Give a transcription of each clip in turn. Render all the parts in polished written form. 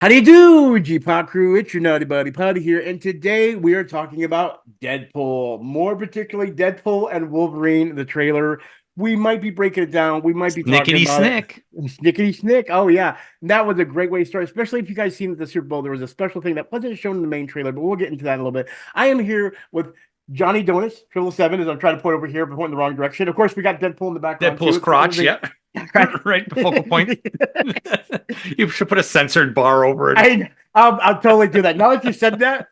How do you do, G-Pop crew? It's your naughty buddy Putty here, and today we are talking about Deadpool, more particularly Deadpool and Wolverine, the trailer. We might be breaking it down. We might be talking Snickety about it. snick. Snickety snick. Oh yeah, that was a great way to start, especially if you guys seen the Super Bowl. There was a special thing that wasn't shown in the main trailer, but we'll get into that in a little bit. I am here with Johnny Donuts, 777, as I'm trying to point over here, but pointing the wrong direction. Of course, we got Deadpool in the background Deadpool's too. crotch, yeah. Right, the focal point. You should put a censored bar over it. I'll totally do that. Now that you said that,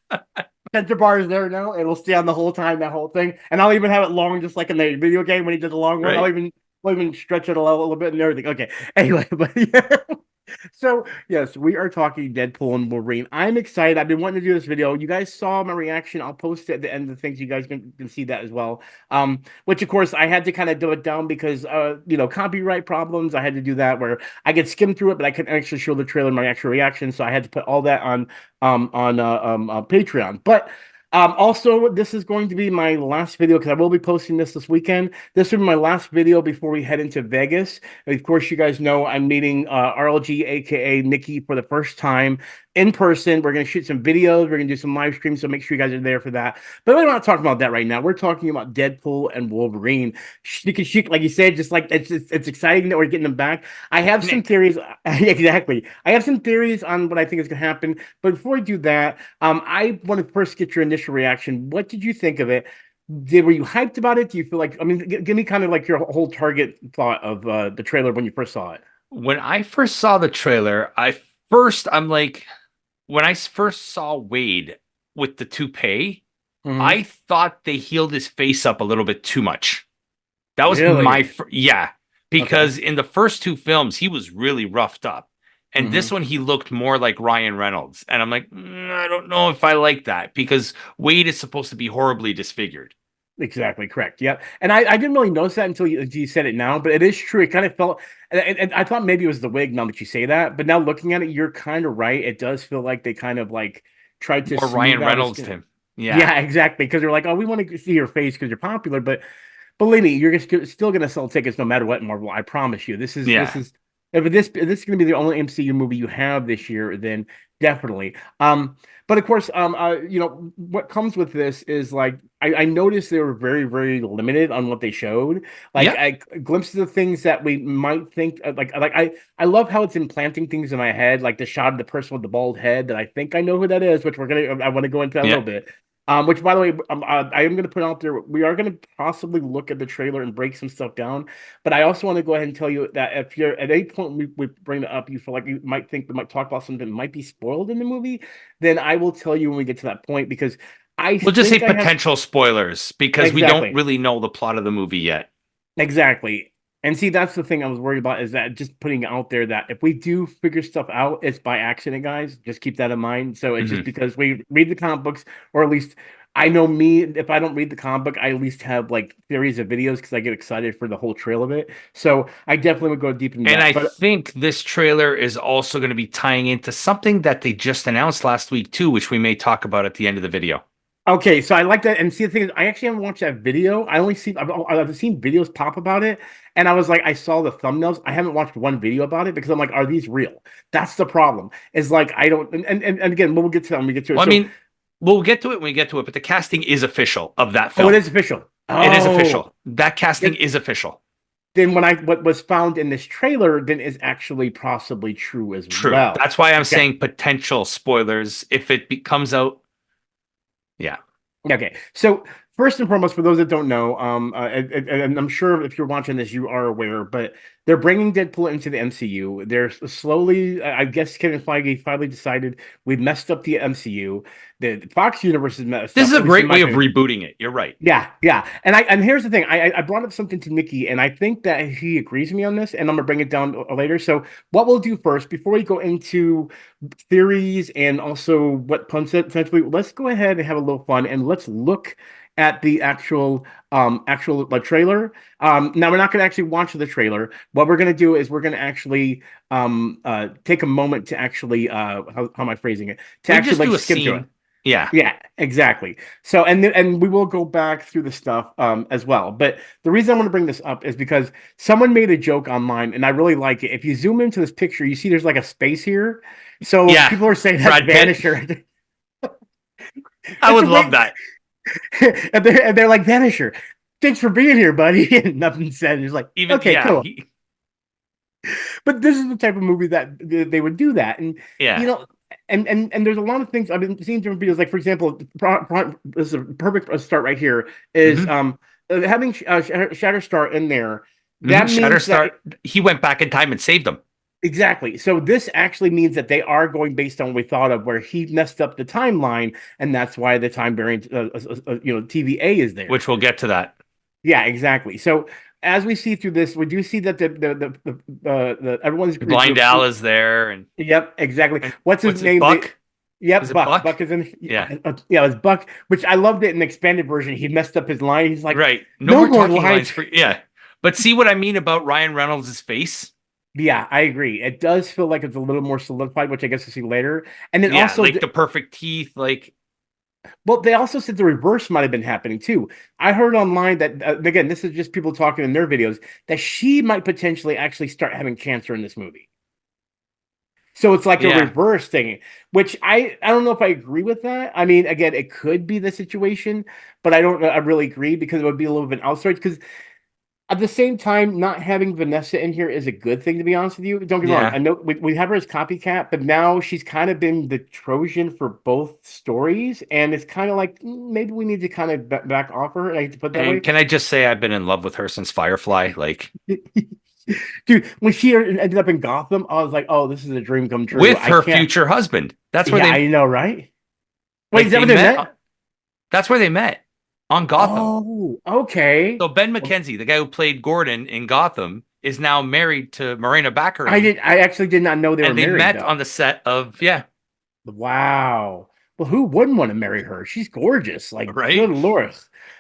center bar is there now. It'll stay on the whole time, that whole thing. And I'll even have it long, just like in the video game when he did the long one. Right. I'll even stretch it a little bit and everything. Okay. Anyway, but yeah. So yes, we are talking Deadpool and Wolverine. I'm excited. I've been wanting to do this video. You guys saw my reaction. I'll post it at the end of the things. You guys can see that as well. Which of course I had to kind of do it down because copyright problems. I had to do that where I could skim through it, but I couldn't actually show the trailer and my actual reaction. So I had to put all that on Patreon. But also, this is going to be my last video because I will be posting this weekend. This will be my last video before we head into Vegas. And of course, you guys know I'm meeting RLG, aka Nikki, for the first time in person. We're going to shoot some videos. We're going to do some live streams, so make sure you guys are there for that. But we're not talking about that right now. We're talking about Deadpool and Wolverine. Chic, like you said, just like it's exciting that we're getting them back. I have some theories. Exactly. I have some theories on what I think is going to happen. But before we do that, I want to first get your initial reaction. What did you think of it? Were you hyped about it? Do you feel like, I mean, give me kind of like your whole target thought of the trailer when you first saw it. When I first saw the trailer, I'm like, when I first saw Wade with the toupee, Mhm. I thought they healed his face up a little bit too much. That was Really? yeah, Okay. because in the first two films, he was really roughed up. And Hmm. this one, he looked more like Ryan Reynolds. And I'm like, I don't know if I like that because Wade is supposed to be horribly disfigured. Exactly, correct. Yep. And I didn't really notice that until you said it now, but it is true. It kind of felt, and I thought maybe it was the wig now that you say that, but now looking at it, you're kind of right. It does feel like they kind of like tried to More smooth Ryan out his Reynolds skin. him. Yeah. Yeah, exactly. Because they're like, oh, we want to see your face because you're popular, but believe me, you're just still going to sell tickets no matter what, Marvel. I promise you. This Yeah. is if this is going to be the only MCU movie you have this year, then definitely. But of course, what comes with this is like I noticed they were very, very limited on what they showed. Like Yep. I glimpses of things that we might think I love how it's implanting things in my head, like the shot of the person with the bald head that I think I know who that is, which I want to go into that a little Yep. bit. Which, by the way, I am going to put out there. We are going to possibly look at the trailer and break some stuff down. But I also want to go ahead and tell you that if you're at any point we bring it up, you feel like you might think we might talk about something that might be spoiled in the movie, then I will tell you when we get to that point because I We'll just say think I have potential spoilers because we don't exactly, really know the plot of the movie yet. exactly. And see, that's the thing I was worried about is that just putting out there that if we do figure stuff out, it's by accident, guys. Just keep that in mind. So it's just Hmm. because we read the comic books, or at least I know me, if I don't read the comic book, I at least have like theories of videos because I get excited for the whole trail of it. So I definitely would go deep into And that. I But think this trailer is also going to be tying into something that they just announced last week too, which we may talk about at the end of the video. okay, so I like that. And see, the thing is, I actually haven't watched that video. I've seen videos pop about it, and I was like, I saw the thumbnails. I haven't watched one video about it because I'm like, are these real? That's the problem. Is like I don't, and again, we'll get to that when we get to it. Well, I So, mean, we'll get to it when we get to it, but the casting is official of that oh, it film. is official. It is Oh, official. That casting then, is official. then what was found in this trailer then is actually possibly true as True. well. That's why I'm Okay. saying potential spoilers if comes out. Yeah. Okay, so first and foremost, for those that don't know, and I'm sure if you're watching this, you are aware, but they're bringing Deadpool into the MCU. They're slowly, I guess, Kevin Feige finally decided we've messed up the MCU. The Fox universe is messed This up, is a at least in great my way of opinion. rebooting it. You're right. Yeah, and here's the thing. I brought up something to Nikki, and I think that he agrees with me on this, and I'm gonna bring it down later. So what we'll do first, before we go into theories and also what potentially, let's go ahead and have a little fun and let's look at the actual trailer. Now we're not gonna actually watch the trailer. What we're gonna do is we're gonna actually take a moment to actually how am I phrasing it? To We can actually just like do a skim through it. scene. Yeah. Yeah, exactly. So, and we will go back through the stuff as well. But the reason I want to bring this up is because someone made a joke online, and I really like it. If you zoom into this picture, you see there's like a space here. So Yeah. people are saying that's Brad Pitt. Vanisher. I It's would a love wait, that. and they're like Vanisher. Thanks for being here, buddy. And nothing said. It's like, Even okay, yeah, cool. But this is the type of movie that they would do that, and you yeah. know, and there's a lot of things I've been seeing different videos. Like for example, this is a perfect start right here. Is Hmm. having Shatterstar in there. Hmm. That means that Shatterstar, he went back in time and saved them. exactly. So this actually means that they are going based on what we thought of, where he messed up the timeline, and that's why the time variant, TVA is there. Which we'll get to that. Yeah, exactly. So as we see through this, we do see that the everyone's Blind Al is there, Yep, exactly. and What's his what's his name? Buck? Is Yep, it Buck. Buck? Buck is in. Yeah. Yeah, it was Buck, which I loved it in the expanded version. He messed up his line. He's like, Right. No "No more more talking lines." lines for yeah. But see what I mean about Ryan Reynolds' face? Yeah, I agree. It does feel like it's a little more solidified, which I guess we'll see later. And then Yeah, also, like the perfect teeth, like well, they also said the reverse might have been happening too. I heard online that again, this is just people talking in their videos that she might potentially actually start having cancer in this movie. So it's like a yeah. reverse thing, which I don't know if I agree with that. I mean, again, it could be the situation, but I really agree because it would be a little bit outside. Because at the same time, not having Vanessa in here is a good thing, to be honest with you. Don't get me wrong. Yeah. I know we have her as copycat, but now she's kind of been the Trojan for both stories, and it's kind of like maybe we need to kind of back off her. I hate to put it that And way. can I just say I've been in love with her since Firefly? Like Dude, when she ended up in Gotham, I was like, "Oh, this is a dream come true." with I her can't. future husband. That's where Yeah, they I know, right? Wait, is like that they what they met. met? That's where they met on Gotham. Oh, okay. So Ben Well, McKenzie, the guy who played Gordon in Gotham, is now married to Morena I Baccarin, did. I actually did not know they were and they married, met though. on the set of yeah, Wow. Well, who wouldn't want to marry her? She's gorgeous. Like, good right? lord.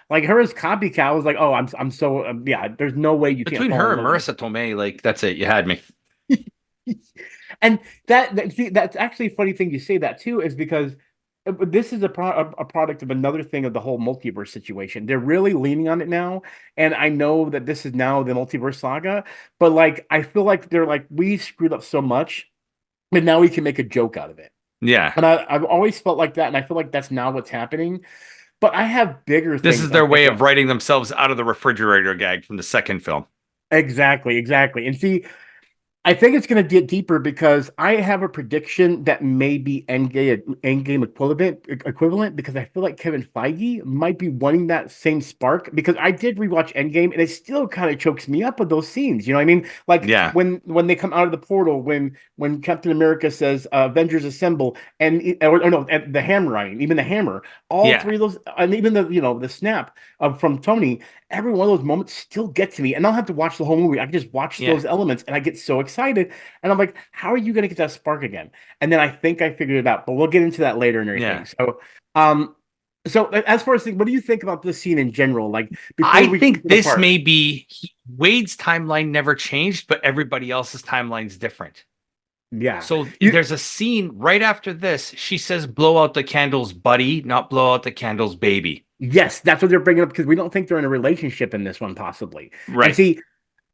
Like her as copycat I was like, oh, I'm so yeah. There's no way you can't Between fall her in and love with Marissa Tomei, like that's it. You had me. her. And see, that's actually a funny thing you say that too, is because this is a product of another thing of the whole multiverse situation. They're really leaning on it now, and I know that this is now the multiverse saga, but like I feel like they're like we screwed up so much, and now we can make a joke out of it. Yeah, And I've always felt like that, and I feel like that's now what's happening. But I have bigger this things is I'm their way thinking. of writing themselves out of the refrigerator gag from the second film. Exactly, exactly. And see, I think it's going to get deeper because I have a prediction that may be endgame equivalent because I feel like Kevin Feige might be wanting that same spark because I did rewatch Endgame and it still kind of chokes me up with those scenes. You know what I mean? Like Yeah, when they come out of the portal, when Captain America says Avengers assemble and or no, the hammering, even the hammer, all yeah, three of those, and even the snap from Tony, every one of those moments still get to me, and I don't have to watch the whole movie. I can just watch yeah, those elements, and I get so excited. And I'm like, "How are you going to get that spark again?" And then I think I figured it out, but we'll get into that later and everything. yeah. Um, so as far as what do you think about this scene in general? Like before I we get think to the this part, may be Wade's timeline never changed, but everybody else's timeline's different. yeah, So you there's a scene right after this. She says, "Blow out the candles, buddy, not blow out the candles, baby." yes, that's what they're bringing up because we don't think they're in a relationship in this one, possibly. And Right. see,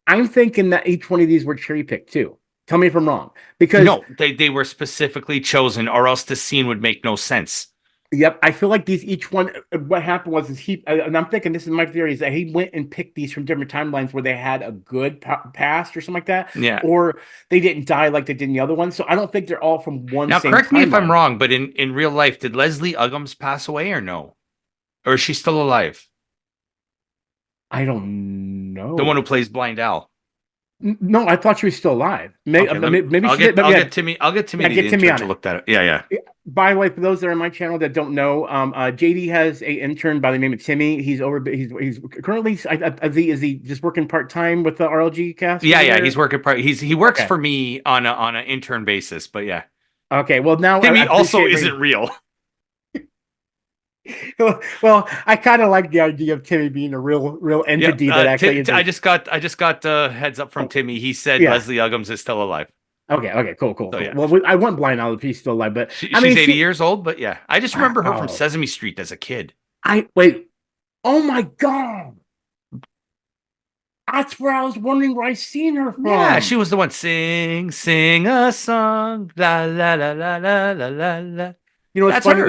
I'm thinking that each one of these were cherry picked too. Tell me if I'm wrong, because No, they were specifically chosen, or else the scene would make no sense. yep, I feel like these each one. What happened was is he, and I'm thinking this is my theory is that he went and picked these from different timelines where they had a good past or something like that, Yeah. or they didn't die like they did in the other one. So I don't think they're all from one Now, same correct me if I'm timeline. wrong, but in real life, did Leslie Uggams pass away or no? Or is she still alive? I don't The one know. who plays Blind Al. No, I thought she was still alive. Okay, Maybe she did, but yeah, I'll get Timmy yeah, the get Timmy intern on to it. look that up. Yeah, yeah. By the way, for those that are on my channel that don't know, JD has a intern by the name of Timmy. He's currently is he just working part time with the RLG cast Yeah, over yeah. He's there? working part he works Okay. for me on an intern basis, but yeah. Okay. Well, now I Timmy also appreciate isn't real. well, I kind of like the idea of Timmy being a real Yeah, entity that actually is. I just got heads up from Oh, Timmy. He said yeah. Leslie Uggams is still alive. Okay, cool, cool, So cool. yeah, Well, I want Blind Olive. He's still alive, but I she's mean, 80 she. years old, but yeah, I just remember her from Wow. Sesame Street as a kid. I wait. Oh my God. That's where I was wondering where I seen her Yeah, from. she was the one sing a song, la la la la la la la la. You know, it's That's funny. her.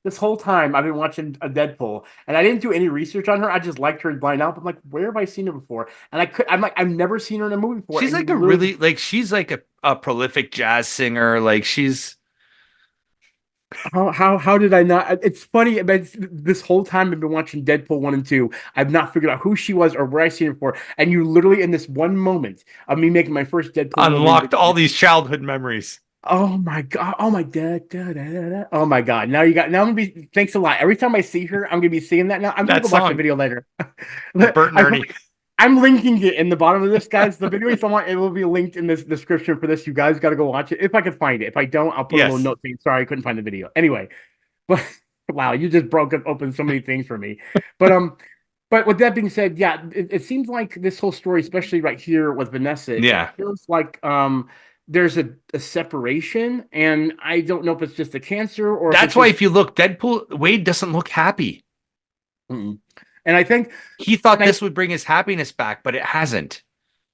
This whole time I've been watching a Deadpool, and I didn't do any research on her. I just liked her in Blind Out. I'm like, where have I seen her before? And I'm like, I've never seen her in a movie before. She's And you like a literally really just, like she's like a prolific jazz singer. Like she's how did I not? It's funny. But this whole time I've been watching Deadpool 1 and 2. I've not figured out who she was or where I seen her for. And you literally in this one moment of me making my first Deadpool Wolverine unlocked all video. these childhood memories. Oh my God. Oh my Oh my God. Now I'm gonna be thanks a lot. Every time I see her, I'm gonna be seeing that now. I'm gonna That go watch the song, video later. Bert and I feel Ernie. like I'm linking it in the bottom of this, guys. The video if I want, it will be linked in this description for this. You guys gotta go watch it if I can find it. If I don't, I'll put a little Yes. note saying sorry, I couldn't find the video. Anyway, but wow, you just broke up open so many things for me. But but with that being said, yeah, it seems like this whole story, especially right here with Vanessa, it Yeah. feels like there's a separation, and I don't know if it's just a cancer or if That's it's why just. if you look, Deadpool, Wade doesn't look happy. Mm-mm. And I think, He and thought I this would bring his happiness back, but it hasn't.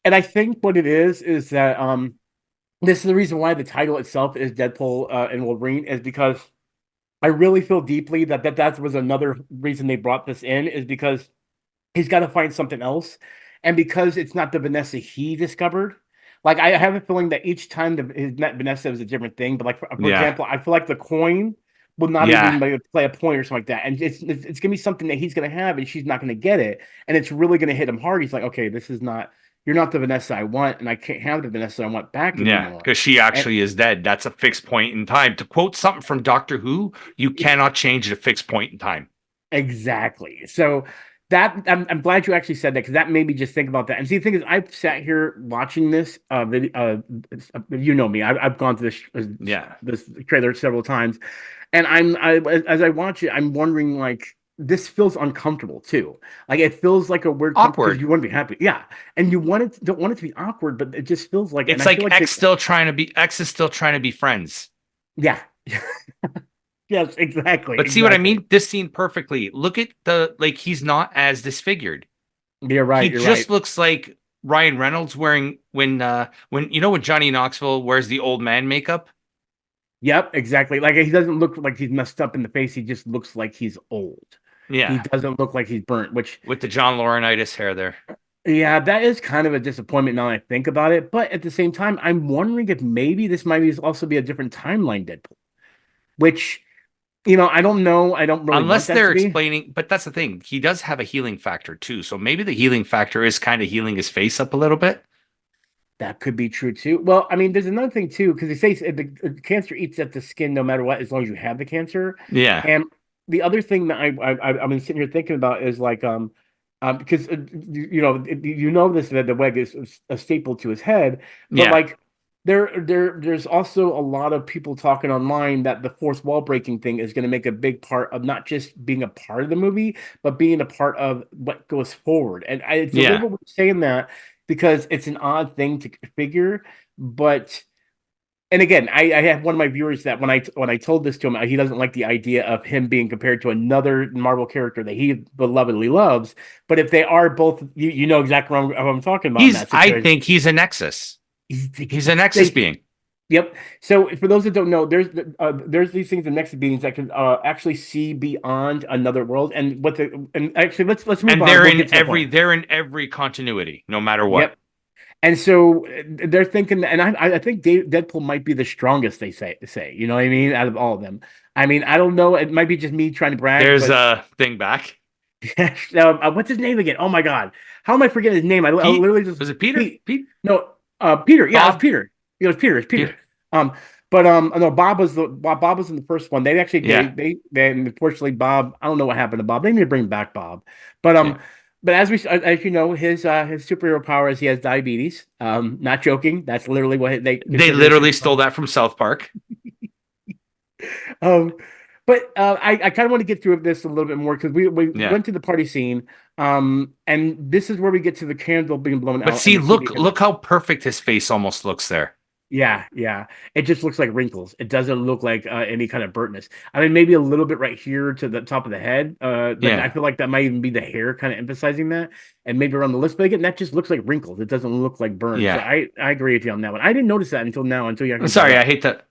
and I think what it is that this is the reason why the title itself is Deadpool and Wolverine is because I really feel deeply that was another reason they brought this in is because he's got to find something else. And because it's not the Vanessa he discovered, like I have a feeling that each time he met Vanessa was a different thing. But like for Yeah. example, I feel like the coin will not Yeah. even like, play a point or something like that, and it's gonna be something that he's gonna have, and she's not gonna get it, and it's really gonna hit him hard. He's like, okay, this is not. You're not the Vanessa I want, and I can't have the Vanessa I want back Yeah. anymore. Because she And actually is dead. That's a fixed point in time. To quote something from Doctor Who, you cannot change a fixed point in time. exactly. So that I'm glad you actually said that because that made me just think about that. And see, the thing is, I've sat here watching this video. You know me. I've gone through Yeah. this trailer several times, and as I watch it, I'm wondering like this feels uncomfortable too. Like it feels like a weird because Awkward. you want to be happy, yeah, and you want it don't want it to be awkward, but it just feels like, and It's I feel like like X is still trying to be friends. yeah, yes, exactly, But see what I exactly. mean? This scene perfectly. Look at the like he's not as disfigured. You're He right. You're right. just looks like Ryan Reynolds wearing when you know when Johnny Knoxville wears the old man makeup. Yep, exactly. Like he doesn't look like he's messed up in the face. He just looks like he's old. He Yeah, doesn't look like he's burnt, which with the John Laurinaitis hair there. yeah, that is kind of a disappointment now that I think about it. But at the same time, I'm wondering if maybe this might also be a different timeline Deadpool, which, I don't know. I don't really want Unless that they're to be. explaining, but that's the thing. He does have a healing factor too. So maybe the healing factor is kind of healing his face up a little bit. That could be true too. Well, I mean, there's another thing too, because they say the cancer eats at the skin no matter what, as long as you have the cancer. Yeah. And the other thing that I've been sitting here thinking about is like because this that the wig is a staple to his head, but Yeah. like there's also a lot of people talking online that the fourth wall breaking thing is going to make a big part of not just being a part of the movie, but being a part of what goes forward. And it's a little Yeah. bit weird saying that because it's an odd thing to figure, but. And again, I have one of my viewers that when I told this to him, he doesn't like the idea of him being compared to another Marvel character that he belovedly loves. But if they are both, you know exactly what I'm talking about in that I situation. think he's a Nexus. He's a Nexus Thank you. being. Yep. So for those that don't know, there's these things in next beings that can actually see beyond another world. And actually let's move And on. We'll get to the point. they're in every continuity, no matter what. Yep. And so they're thinking, and I think Deadpool might be the strongest. They say, you know what I mean, out of all of them. I mean, I don't know. It might be just me trying to brag, There's but a thing back. what's his name again? Oh my God, how am I forgetting his name? I Pete? literally just Was it Peter? Pete. Pete? No, Peter. Yeah, it's Bob? Peter. It was Peter. It's Peter. Peter. Um, but no, Bob was in the first one. They actually Yeah. they unfortunately Bob. I don't know what happened to Bob. They need to bring back Bob. But Yeah. but as you know, his superhero power is he has diabetes. Not joking. That's literally what they They consider his literally stole superpower. that from South Park. Um, but I kind of want to get through this a little bit more because we Yeah. went to the party scene. And this is where we get to the candle being blown But out and see, the TV. look how perfect his face almost looks there. Yeah, yeah. It just looks like wrinkles. It doesn't look like any kind of burntness. I mean, maybe a little bit right here to the top of the head. But I Yeah. feel like that might even be the hair kind of emphasizing that, and maybe around the lips. But again, that just looks like wrinkles. It doesn't look like burn. So Yeah. I agree with you on that one. I didn't notice that until now, until you I'm actually brought sorry. it I up. hate to.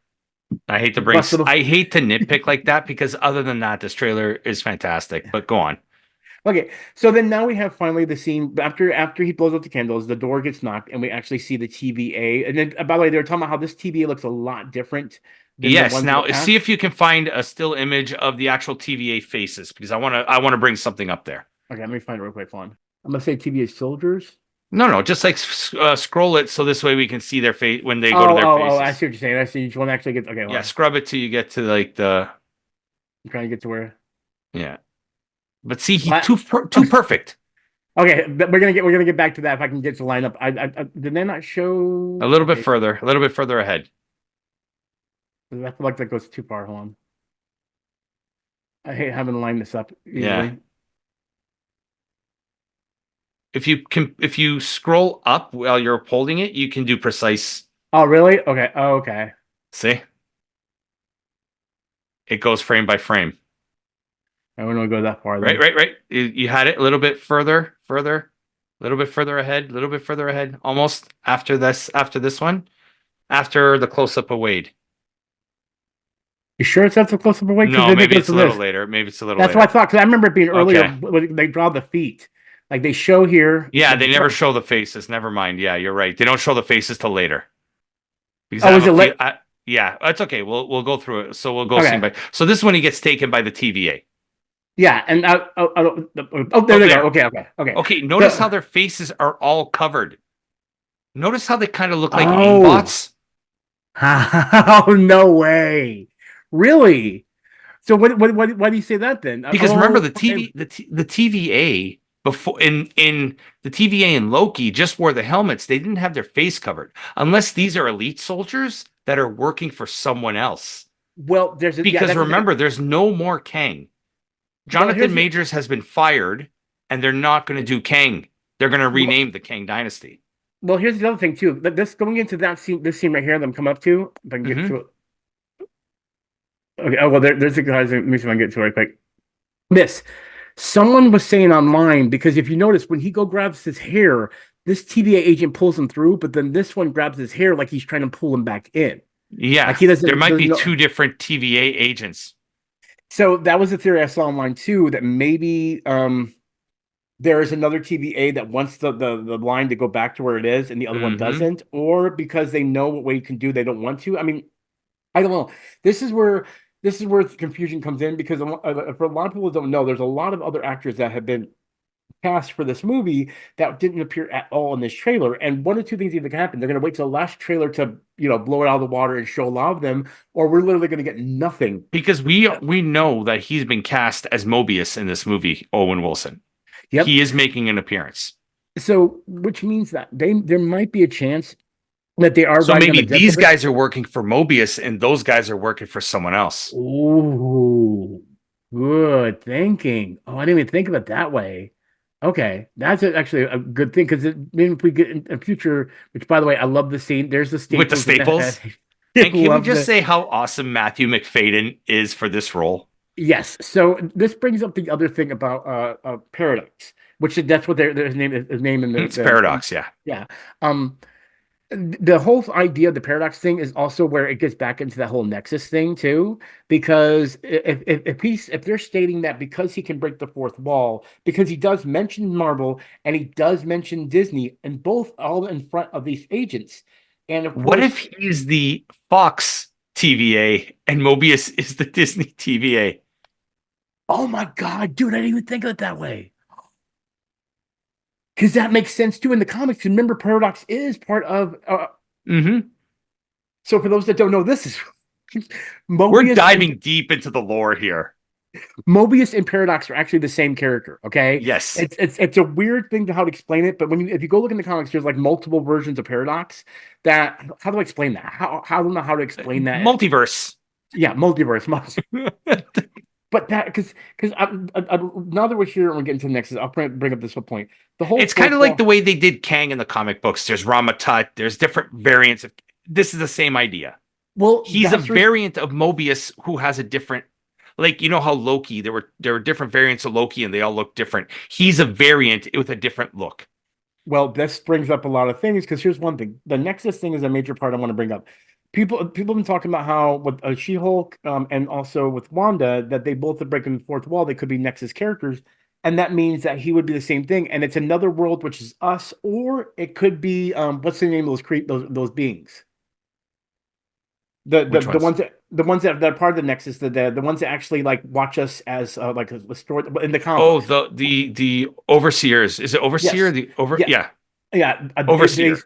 I hate to bring. Bust little. I hate to nitpick like that because other than that, this trailer is fantastic. But go on. Okay, so then now we have finally the scene after he blows out the candles, the door gets knocked, and we actually see the TVA. And then, by the way, they were talking about how this TVA looks a lot different than the Yes. ones in the Now see past. if you can find a still image of the actual TVA faces because I want to. I want to bring something up there. Okay, let me find it real quick. Hold on. I'm gonna say TVA soldiers. No, no, just like scroll it so this way we can see their face when they go to Oh, their oh, oh! I faces. see what you're saying. I see each one actually gets. Okay, hold Yeah, on. scrub it till you get to like the I'm trying to get to where. yeah. But see, he What? too perfect. Okay, we're gonna get back to that if I can get to line up. Did they not show? Okay, A little bit further ahead. I feel like that goes too far. Hold on. I hate having to line this up Yeah. easily. If you scroll up while you're holding it, you can do precise. Oh, really? Okay. Oh, okay. See, it goes frame by frame. I wouldn't go that far Right, then. right, right. You had it a little bit further, a little bit further ahead, a little bit further ahead. Almost after this one, after the close up of Wade. You sure it's that's a close up away? Because No, then it maybe goes it's to a little this. later. Maybe it's a little That's what I later. thought. Because I remember it being earlier Okay. when they draw the feet. Like they show here. Yeah, they never show the faces. Never mind. Yeah, you're right. They don't show the faces till later because I Oh, have is a it feel. lit? Yeah, that's okay. We'll go through it. So we'll go scene Okay. by. So this one he gets taken by the TVA. Yeah, and there Oh, they go. there. Okay, okay, okay. Okay. Notice how So, their faces are all covered. Notice how they kind of look like oh, aimbots. oh, no way, really? So why do you say that then? Because remember Oh, the TV the TVA before in the TVA and Loki just wore the helmets. They didn't have their face covered unless these are elite soldiers that are working for someone else. well, yeah. Because remember, there's no more Kang. Well, Jonathan Majors has been fired, and they're not going to do Kang. They're going to well, rename the Kang Dynasty. well, here's the other thing too. This going into that scene, this scene right here that I'm coming up to, if I can get Hmm. to it. Okay. Oh well, there's a guys. Let me see if I can get to it right quick. Miss, someone was saying online because if you notice when he go grabs his hair, this TVA agent pulls him through, but then this one grabs his hair like he's trying to pull him back in. Like Yeah, he there might doesn't be know. two different TVA agents. So that was the theory I saw online too, that maybe there is another TVA that wants the line to go back to where it is and the other one Hmm. doesn't, or because they know what Wade can do, they don't want to. I mean, I don't know. This is where the confusion comes in because for a lot of people who don't know, there's a lot of other actors that have been cast for this movie that didn't appear at all in this trailer. And one or two things either can happen. They're going to wait till the last trailer to blow it out of the water and show a lot of them, or we're literally going to get nothing. Because we know that he's been cast as Mobius in this movie, Owen Wilson. Yep. He is making an appearance. So, which means that there might be a chance that they are So riding on maybe the death these of it. guys are working for Mobius and those guys are working for someone else. Ooh, good thinking. Oh, I didn't even think of it that way. Okay, that's actually a good thing because maybe if we get in a future, which by the way, I love the scene. There's the With the staples with the head. staples. And can we Love just the say how awesome Matthew McFadden is for this role? Yes. So this brings up the other thing about Paradox, which that's what his name is. His name in It's Paradox, yeah. yeah. Um, the whole idea of the paradox thing is also where it gets back into that whole nexus thing too, because if they're stating that because he can break the fourth wall, because he does mention Marvel and he does mention Disney, and both all in front of these agents, and of What course, if he's the Fox TVA and Mobius is the Disney TVA? oh my God, dude, I didn't even think of it that way. Because that makes sense too in the comics. Remember, Paradox is part of. Mm-hmm. So for those that don't know, this is We're Mobius and diving deep into the lore here. Mobius and Paradox are actually the same character. Okay, Yes. it's a weird thing to how to explain it, but if you go look in the comics, there's like multiple versions of Paradox. That how do I explain that? How I don't know how to explain that. Multiverse. Yeah, multiverse. But that because now that we're here and we're getting to the next, I'll bring up this whole point. The whole It's kind fourth of like wall. the way they did Kang in the comic books. There's Ramatut. There's different variants of. this is the same idea. Well, He's a variant of Mobius who has a different, like, you know how Loki, there were different variants of Loki and they all look different. He's a variant with a different look. well, this brings up a lot of things because here's one thing: the Nexus thing is a major part I want to bring up. People have been talking about how with She-Hulk and also with Wanda that they both are breaking the fourth wall. They could be Nexus characters, and that means that he would be the same thing. And it's another world, which is us, or it could be what's the name of those beings? Which The ones? ones that are part of the Nexus, the ones that actually like watch us as like a story in the Oh, comics. the overseers. Is it overseer? Yes, The over yeah, yeah, yeah. overseer.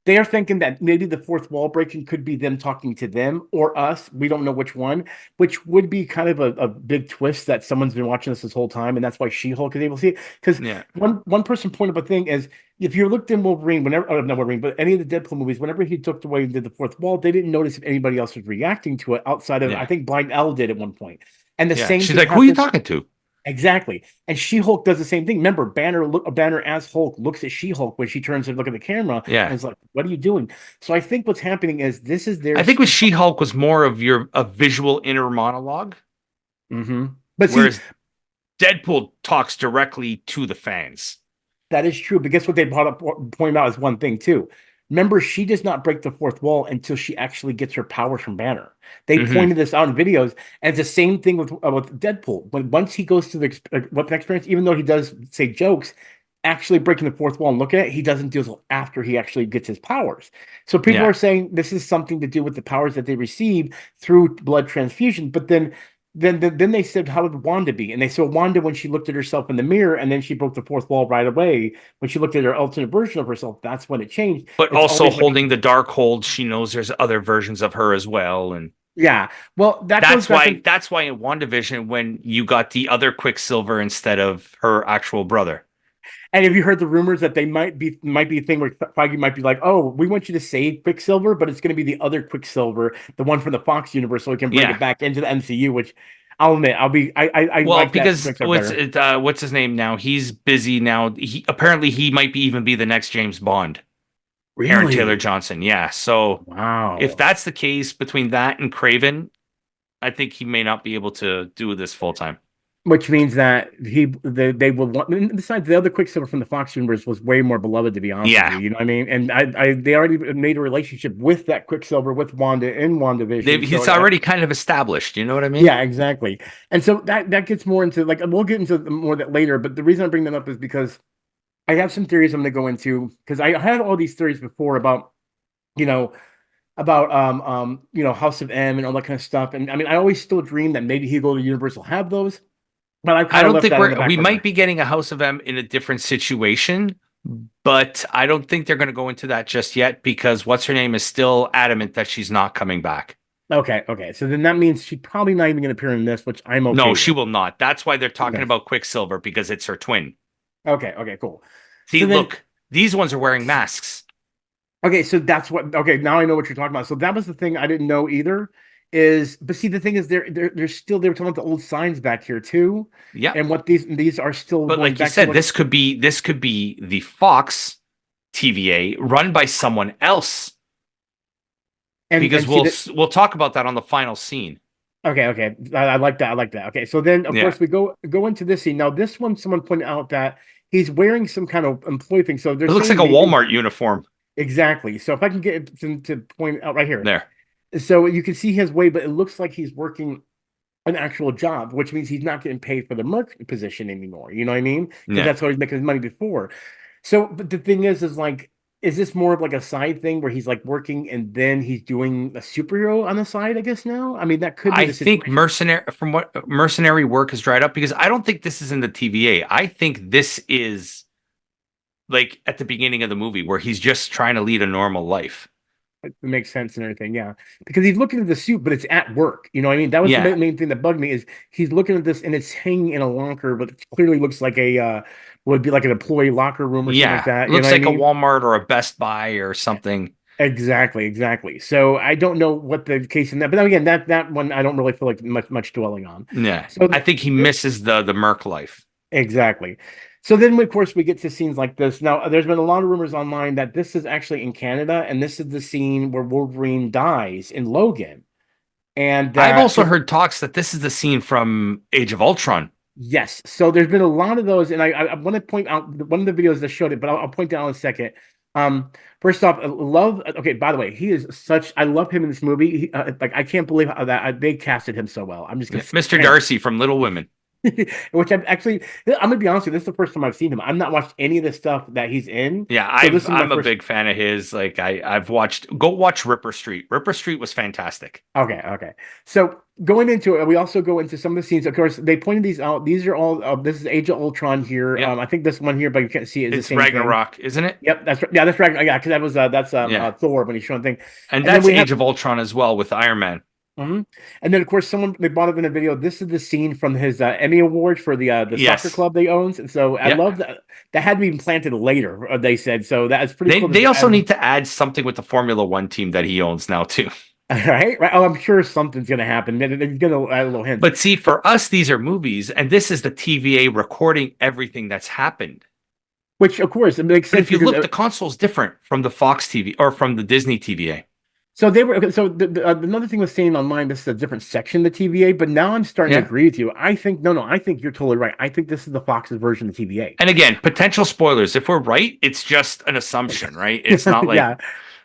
They are thinking that maybe the fourth wall breaking could be them talking to them or us. We don't know which one, which would be kind of a big twist that someone's been watching this whole time, and that's why She-Hulk is able to see it. Because Yeah. one person pointed up a thing is if you looked in Wolverine, whenever not Wolverine, but any of the Deadpool movies, whenever he took away and did the fourth wall, they didn't notice if anybody else was reacting to it outside of I Yeah. think Blind L did at one point. And the Yeah. same She's thing like, who are you happens. talking to? Exactly. And She-Hulk does the same thing. Remember, Banner as Hulk looks at She-Hulk when she turns to look at the camera Yeah. and is like, what are you doing? So I think what's happening is this is their I think with She-Hulk was more of a visual inner monologue, But see, whereas Deadpool talks directly to the fans. that is true. But guess what they brought up pointed out is one thing too. Remember, she does not break the fourth wall until she actually gets her powers from Banner. They Hmm. pointed this out in videos, and it's the same thing with Deadpool. When once he goes through the weapon experience, even though he does say jokes, actually breaking the fourth wall and looking at it, he doesn't do it after he actually gets his powers. So people Yeah. are saying this is something to do with the powers that they receive through blood transfusion. But then they said, how would Wanda be? And they said Wanda when she looked at herself in the mirror and then she broke the fourth wall right away. When she looked at her alternate version of herself, that's when it changed. But It's also always like, holding the dark hold, she knows there's other versions of her as well. And yeah. Well, that goes that's back why in. that's why in WandaVision, when you got the other Quicksilver instead of her actual brother. And have you heard the rumors that they might be a thing where Feige might be like, oh, we want you to save Quicksilver, but it's going to be the other Quicksilver, the one from the Fox universe, so we can bring Yeah. it back into the MCU. Which I'll admit, I Well, like that because Quicksilver better. what's his name now? He's busy now. He might be even be the next James Bond. Aaron Taylor Really? Johnson. Yeah. So if Wow. that's the case between that and Craven, I think he may not be able to do this full time. Which means that they will want. And besides, the other Quicksilver from the Fox universe was way more beloved, to be honest with Yeah. you. You know what I mean? And they already made a relationship with that Quicksilver with Wanda in WandaVision. He's So already kind of established. You know what I mean? yeah, exactly. And so that gets more into like we'll get into more of that later. But the reason I bring that up is because I have some theories I'm going to go into because I had all these theories before about you know House of M and all that kind of stuff. And I mean, I always still dream that maybe he go to Universal have those, but I've I kind of don't left think that in the we back of my might mind. be getting a House of M in a different situation, but I don't think they're going to go into that just yet because what's her name is still adamant that she's not coming back. Okay. So then that means she's probably not even going to appear in this, which I'm No, okay she with. will not. That's why they're talking Okay. about Quicksilver because it's her twin. Okay, cool. See, So then, look, these ones are wearing masks. okay, so that's what. Okay, now I know what you're talking about. So that was the thing I didn't know either. But see, the thing is, they were talking about the old signs back here too, Yep. and what these are still But going like you back to said, what. this could be the Fox TVA run by someone else because And see that. we'll talk about that on the final scene. Okay. I like that. I like that. Okay, so then of Yeah. course we go into this scene. Now this one, someone pointed out that he's wearing some kind of employee thing. So they're It looks like saying a maybe Walmart uniform exactly. So if I can get it to point out right here. there. So you can see his way, but it looks like he's working an actual job, which means he's not getting paid for the merc position anymore. You know what I mean? Because Yeah. that's how he's making his money before. So, but the thing is like, is this more of like a side thing where he's like working and then he's doing a superhero on the side? I guess now. I mean, that could be I the think situation. mercenary work has dried up because I don't think this is in the TVA. I think this is like at the beginning of the movie where he's just trying to lead a normal life. It makes sense and everything, yeah. Because he's looking at the suit, but it's at work. You know what I mean? That was the Yeah. main thing that bugged me is he's looking at this and it's hanging in a locker, but it clearly looks like a would be like an employee locker room or something like Yeah. that. You know Looks what I like a mean? Walmart or a Best Buy or something. Exactly. So I don't know what the case in that, but then again, that one I don't really feel like much dwelling on. Yeah. So I think he misses the Merc life. exactly. So then, of course, we get to scenes like this. Now, there's been a lot of rumors online that this is actually in Canada, and this is the scene where Wolverine dies in Logan. And I've that, also heard talks that this is the scene from Age of Ultron. yes. So there's been a lot of those, and I want to point out one of the videos that showed it, but I'll point it out in a second. Um, First off, I love. Okay, by the way, he is such. I love him in this movie. Like I can't believe how that they casted him so well. I'm just gonna Mr. say, Darcy from Little Women. which I'm actually. I'm gonna be honest with you. This is the first time I've seen him. I've not watched any of the stuff that he's in. Yeah, So this is my I'm a first. big fan of his. Like I've watched go watch Ripper Street. Ripper Street was fantastic. Okay, okay. So going into it, we also go into some of the scenes. Of course, they pointed these out. These are all. This is Age of Ultron here. Yep. I think this one here, but you can't see it, is the It's same thing. Ragnarok, isn't it? Yep, that's right. Yeah, that's right. Yeah, because that was Yeah. Thor when he's showing thing. And And then that's we have Age of Ultron as well with Iron Man. mhm. And then of course someone they brought up in a video. This is the scene from his Emmy Award for the soccer Yes. club they owns. And so I Yep. love that that had to be planted later. They said so. That's pretty They cool. they also need to add something with the Formula One team that he owns now too. right, right. Oh, I'm sure something's gonna happen. They're gonna add a little hint. But see, for us, these are movies, and this is the TVA recording everything that's happened. Which of course it makes But sense if you because look, the console's different from the Fox TV or from the Disney TVA. so they were okay, so another thing was saying online this is a different section of the TVA, but now I'm starting to Yeah. agree with you. I think no, I think you're totally right. I think this is the Fox's version of TVA. And again, potential spoilers. If we're right, it's just an assumption, right? It's not like Yeah,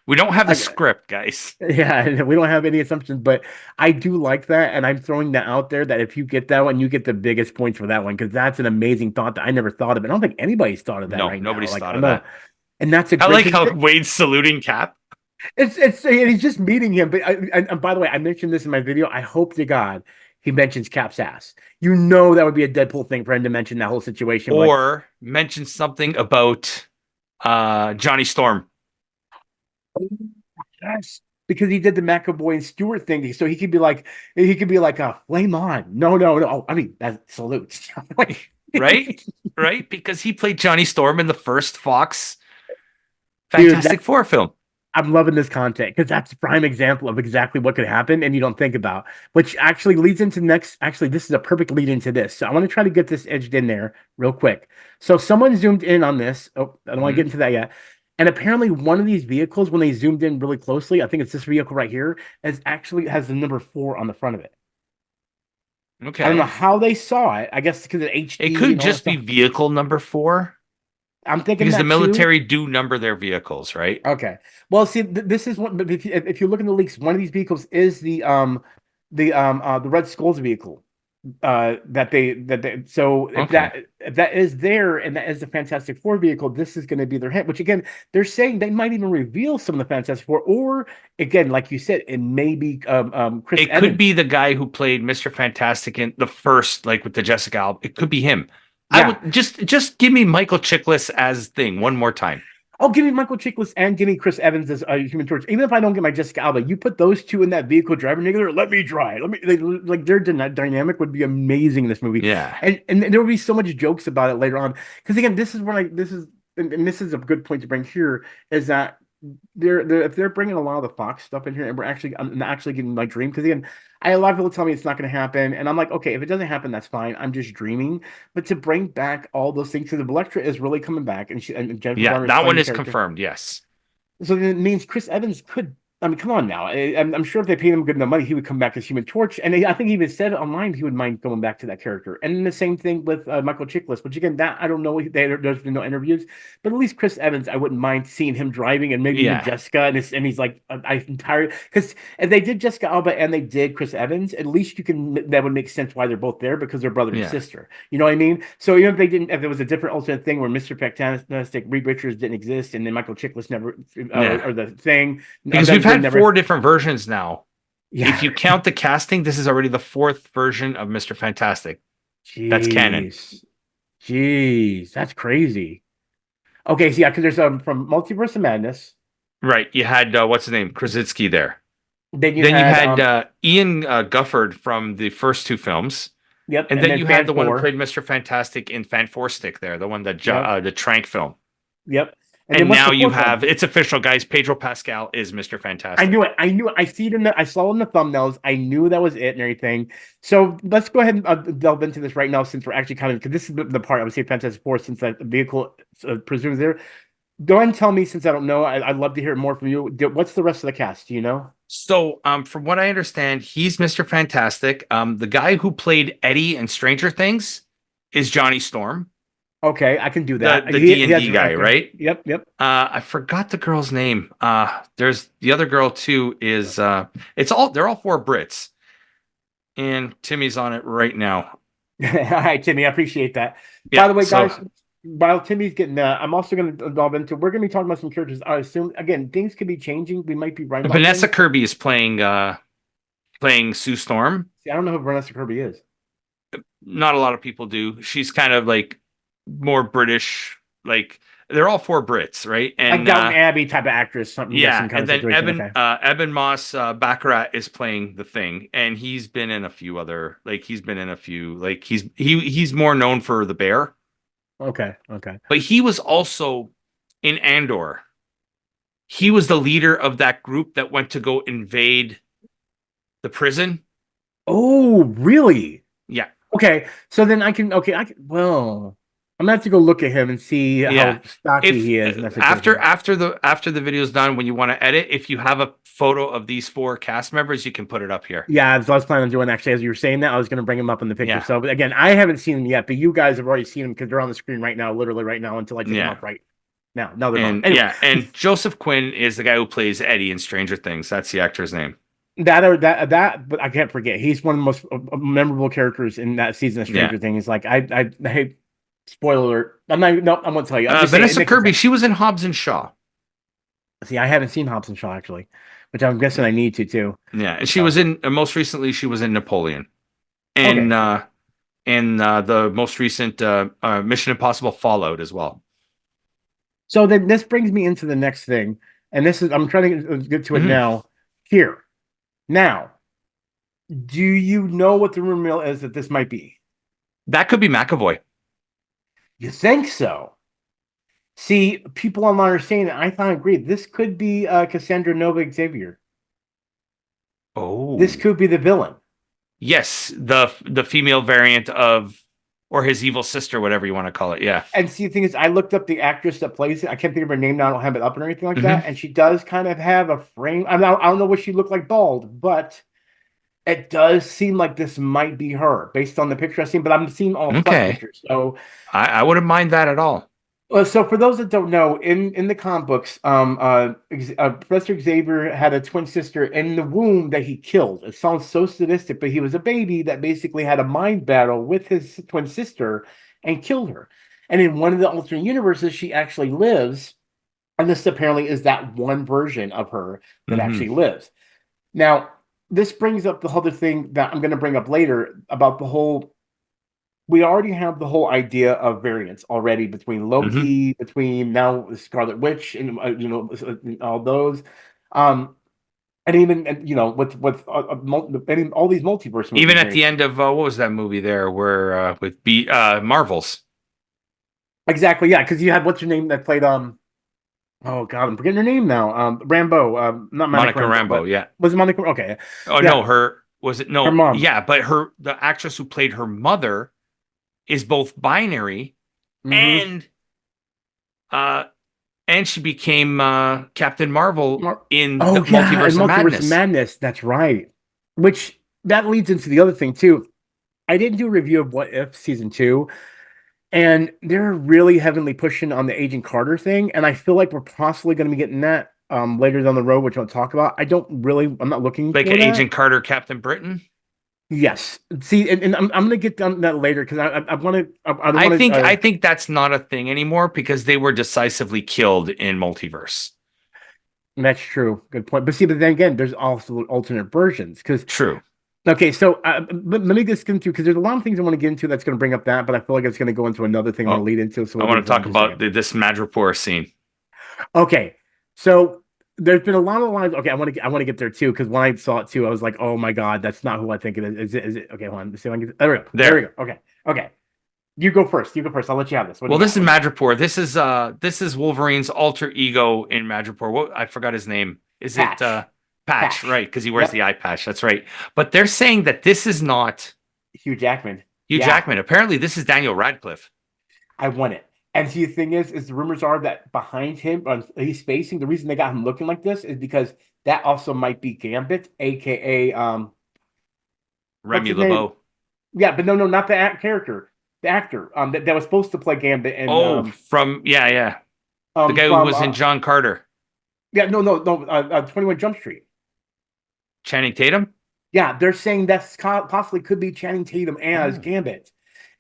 we don't have the I, script, guys. yeah, we don't have any assumptions, but I do like that, and I'm throwing that out there that if you get that one, you get the biggest points for that one because that's an amazing thought that I never thought of. I don't think anybody's thought of that No, right now. nobody's Like thought I of know, that. and that's a I great. like how 'Cause Wade's saluting Cap. it's and he's just meeting him. But and by the way, I mentioned this in my video. I hope to God he mentions Cap's ass. You know that would be a Deadpool thing for him to mention that whole situation. Like, Or mention something about Johnny Storm. yes, because he did the McAvoy and Stewart thing, so he could be like a flame on. No, no, no. Oh, I mean that's salutes. Right? Right? Because he played Johnny Storm in the first Fox Dude, Fantastic Four film. I'm loving this content because that's a prime example of exactly what could happen and you don't think about, which actually leads into next. Actually, this is a perfect lead into this. So I want to try to get this edged in there real quick. So someone zoomed in on this. Oh, I don't want to get into that yet. And apparently, one of these vehicles, when they zoomed in really closely, I think it's this vehicle right here, has the number 4 on the front of it. I don't know Okay. how they saw it. I guess because of HD It could and all that just be stuff. vehicle number 4 I'm thinking because the that too. military do number their vehicles, right? Okay. Well, see, this is what. But if you look in the leaks, one of these vehicles is the Red Skull's vehicle. That they so Okay. if that is there and that is the Fantastic Four vehicle, this is going to be their hit. Which again, they're saying they might even reveal some of the Fantastic Four, or again, like you said, it may be Chris It could Evans. be the guy who played Mr. Fantastic in the first, like with the Jessica Alba. It could be him. I Yeah. would just give me Michael Chiklis as thing one more time. Oh, give me Michael Chiklis and give me Chris Evans as Human Torch. Even if I don't get my Jessica Alba, you put those two in that vehicle driving together. Let me drive. Like their dynamic would be amazing in this movie, Yeah. and there would be so much jokes about it later on. Because again, this is when I this is and this is a good point to bring here is that they're if they're bringing a lot of the Fox stuff in here, and I'm actually getting my dream. Because again, a lot of people tell me it's not going to happen, and I'm like, okay, if it doesn't happen, that's fine. I'm just dreaming. But to bring back all those things, because Electra is really coming back, and Jennifer Yeah, Garner is that playing one the is character. confirmed. Yes. So then it means Chris Evans could. I mean, come on now. I'm sure if they paid him good enough money, he would come back as Human Torch. And I think he even said online he would mind going back to that character. And then the same thing with Michael Chiklis, which again, that I don't know. There's been no interviews, but at least Chris Evans, I wouldn't mind seeing him driving, and maybe even Yeah. Jessica. And he's like, I'm tired because if they did Jessica Alba and they did Chris Evans, at least that would make sense why they're both there because they're brother and Yeah. sister. You know what I mean? So even if they didn't, if there was a different alternate thing where Mr. Fantastic, Reed Richards didn't exist, and then Michael Chiklis never, Yeah. or the thing. Because we've had 4 different versions now. Yeah. If you count the casting, this is already the 4th version of Mr. Fantastic. That's canon. Jeez, that's crazy. Okay, so yeah, because there's from Multiverse of Madness. Right. You had what's his name? Krasinski there. Then you Then you had had Ian Gufford from the first 2 films. yep, And then you had the one who Four. played Mr. Fantastic in Fan Four Stick there, the one that Yep. the Trank film. Yep. And then And what's now the you fourth one? have it's official, guys. Pedro Pascal is Mr. I Fantastic. knew it. I knew it. I see it in the. I saw it in the thumbnails. I knew that was it and everything. So let's go ahead and delve into this right now, since we're actually kind of, because this is the part I would say Fantastic Four, since that vehicle presumes there. Go ahead and tell me, since I don't know. I'd love to hear more from you. What's the rest of the cast? Do you know? So, from what I understand, he's Mr. Fantastic. The guy who played Eddie in Stranger Things is Johnny Storm, Okay, I can do the that. the He has. D&D guy, Okay. right? Yep. Yep. I forgot the girl's name. There's the other girl too. They're all four Brits, and Timmy's on it right now. All right, Timmy. I appreciate that. By Yeah. the way, So guys, while Timmy's getting I'm also going to delve into. We're going to be talking about some characters. I assume again things could be changing. We might be right about Vanessa things. Kirby is playing Sue Storm. See, I don't know who Vanessa Kirby is. Not a lot of people do. She's kind of like more British. Like they're all four Brits, right? Like And Downton Abbey type of actress, something yeah, guessing kind and of then situation. Okay. Eben Moss Baccarat is playing the Thing, and he's been in a few other he's more known for the Bear, Okay. Okay. but he was also in Andor. He was the leader of that group that went to go invade the prison. Oh, really? Yeah, Okay. So then I can. Okay. Well, I'm gonna have to go look at him and see yeah. how stocky If he is in that after situation. the video's done, when you want to edit, if you have a photo of these four cast members, you can put it up here. Yeah, so I was planning on doing, actually, as you were saying that, I was going to bring him up in the picture. Yeah, So, but again, I haven't seen him yet, but you guys have already seen him because they're on the screen right now, literally right now, until I take them yeah. up right now. No, they're gone. And Anyway, yeah, and Joseph Quinn is the guy who plays Eddie in Stranger Things. That's the actor's name. but I can't forget. He's one of the most memorable characters in that season of Yeah. Stranger Things. Like, I hate, spoiler alert. I'm not, no, I won't tell you. I'm just saying, it Vanessa makes Kirby, sense. she was in Hobbs and Shaw. See, I haven't seen Hobbs and Shaw, actually, which I'm guessing I need to, too. Yeah, and she So, was in most recently she was in Napoleon, okay. and the most recent Mission Impossible Fallout as well. So then this brings me into the next thing. And this is, I'm trying to get to it Mhm. now. Here. Now. Do you know what the rumor mill is that this might be? That could be McAvoy. You think so? See, people online are saying that. I thought I agreed. This could be Cassandra Nova Xavier. Oh, This could be the villain. yes, the female variant of, or his evil sister, whatever you want to call it. Yeah. And see, the thing is, I looked up the actress that plays it. I can't think of her name now. I don't have it up or anything like Mhm. that. And she does kind of have a frame. I don't know what she looked like bald, but it does seem like this might be her based on the picture I've seen. But I'm seeing all plus Okay. pictures. So I wouldn't mind that at all. So for those that don't know, in the comic books, Professor Xavier had a twin sister in the womb that he killed. It sounds so sadistic, but he was a baby that basically had a mind battle with his twin sister and killed her. And in one of the alternate universes, she actually lives, and this apparently is that one version of her that Mhm. actually lives. Now, this brings up the other thing that I'm going to bring up later about the whole. We already have the whole idea of variants already between Mhm. Loki, between now Scarlet Witch, and all those, um, and even with all these multiverse Even movies. at the end of what was that movie there where with Marvels, Exactly, yeah, because you had what's her name that played oh god, I'm forgetting her name now. Rambeau, not Monica Monica Rambeau, Rambeau. but Yeah. was it Monica? Okay, Oh yeah, no, her was it? her No, mom. yeah, but the actress who played her mother is both binary Mm-hmm. and uh and she became Captain Marvel in the Oh yeah, and Multiverse of Multiverse of Madness. Madness. That's right. Which that leads into the other thing too. I did do a review of What If season 2, and they're really heavily pushing on the Agent Carter thing, and I feel like we're possibly going to be getting that later down the road, which I'll talk about. I'm not looking Like for that. Agent Carter, Captain Britain. Yes. See, and I'm going to get down that later because I want to. I don't I want think to. I think that's not a thing anymore because they were decisively killed in Multiverse. That's true. Good point. But see, but then again, there's also alternate versions because. True. Okay, so let me just get into because there's a lot of things I want to get into that's going to bring up that, but I feel like it's going to go into another thing I want to Oh, lead into. So I we'll want get to to that in talk just a about second. this Madripoor scene. Okay, so there's been a lot of lines. Okay, I want to get there too because when I saw it too, I was like, oh my god, that's not who I think it is. Is it? Okay, hold on. Let's see if I can get, there we go. There we There. go. Okay, okay. You go first. You go first. I'll let you have this. What do Well, you this got? is What do you got? Madripoor. This is Wolverine's alter ego in Madripoor. What I forgot his name. Is it Patch. Patch? Patch. Right, because he wears the Yep. eye patch. That's right. But they're saying that this is not Hugh Jackman. Hugh Yeah, Jackman. Apparently, this is Daniel Radcliffe. I want it. And see, the thing is the rumors are that behind him, he's facing, the reason they got him looking like this is because that also might be Gambit, aka what's Remy his name? LeBeau. Yeah, but no, not the character, the actor that was supposed to play Gambit and Oh, from yeah. The guy who from was in John Carter. yeah, no, 21 Jump Street. Channing Tatum? Yeah, they're saying that's possibly could be Channing Tatum as Oh. Gambit.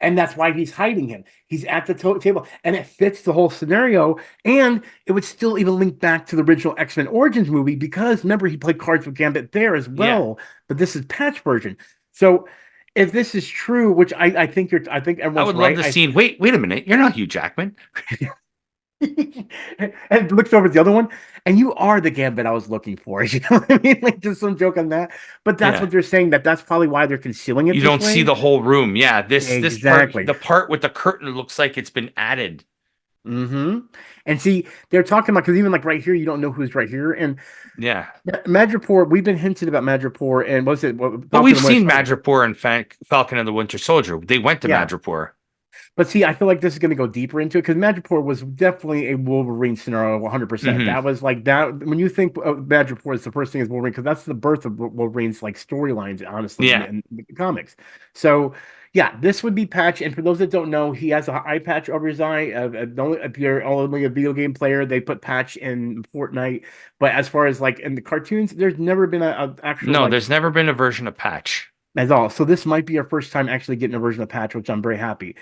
And that's why he's hiding him. He's at the table, and it fits the whole scenario. And it would still even link back to the original X-Men Origins movie because remember he played cards with Gambit there as Yeah. well. But this is patch version. So if this is true, which I think I think I everyone's would love right. the scene. Wait a minute. You're not Hugh Jackman. And looks over at the other one, and you are the Gambit I was looking for. You know what I mean? Like just some joke on that. But that's Yeah. what they're saying. That's probably why they're concealing it You this don't see way. the whole room. Yeah, this part, Exactly. the part with the curtain looks like it's been added. Mm-hmm. And see, they're talking about because even like right here, you don't know who's right here. And Yeah. Madripoor, we've been hinted about Madripoor, and what was it? But Falcon we've and Winter seen Soldier. Madripoor and Falcon and the Winter Soldier. They went to Yeah, Madripoor. but see, I feel like this is going to go deeper into it because Madripoor was definitely a Wolverine scenario, 100%. Hmm. That was like that. When you think of Madripoor, it's the first thing is Wolverine because that's the birth of Wolverine's like storylines, honestly, Yeah. in the comics. So. Yeah, this would be Patch, and for those that don't know, he has an eye patch over his eye. If you're only a video game player, they put Patch in Fortnite. But as far as like in the cartoons, there's never been a actual No, like there's never been a version of Patch. as all. So this might be our first time actually getting a version of Patch, which I'm very happy.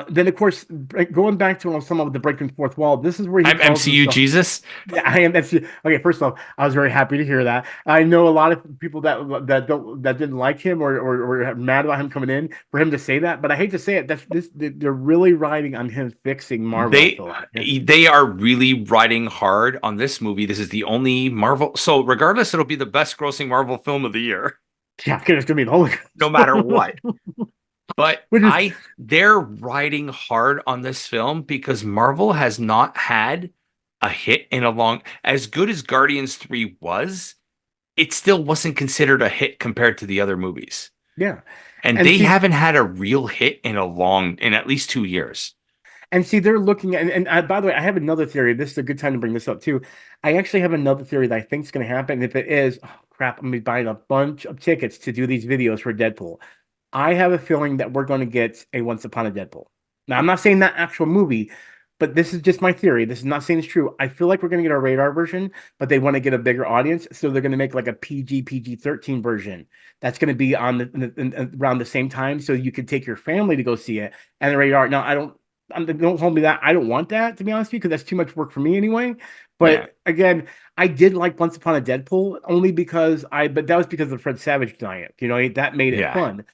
Then of course, going back to some of the breaking fourth wall, this is where he I'm calls MCU himself. Jesus. Yeah, I am. That's okay. First off, I was very happy to hear that. I know a lot of people that didn't like him or mad about him coming in for him to say that. But I hate to say it. They're really riding on him fixing Marvel. I They feel like. they are really riding hard on this movie. This is the only Marvel. So regardless, it'll be the best grossing Marvel film of the year, Yeah, because it's gonna be the whole. no matter what. But Which is they're riding hard on this film because Marvel has not had a hit in a long, as good as Guardians 3 was, it still wasn't considered a hit compared to the other movies. yeah, And and they see, haven't had a real hit in at least 2 years. they're looking at, by the way, I have another theory. This is a good time to bring this up too. I actually have another theory that I think is going to happen. If it is, oh, crap, I'm going to be buying a bunch of tickets to do these videos for Deadpool. I have a feeling that we're going to get a Once Upon a Deadpool. Now, I'm not saying that actual movie, but this is just my theory. This is not saying it's true. I feel like we're going to get a radar version, but they want to get a bigger audience, so they're going to make like a PG-13 version that's going to be on around the same time, so you can take your family to go see it. And the radar. Now, don't hold me that. I don't want that to be honest with you, because that's too much work for me anyway. Yeah. But again, I did like Once Upon a Deadpool only because but that was because of Fred Savage diet. You know, that made it Yeah. fun.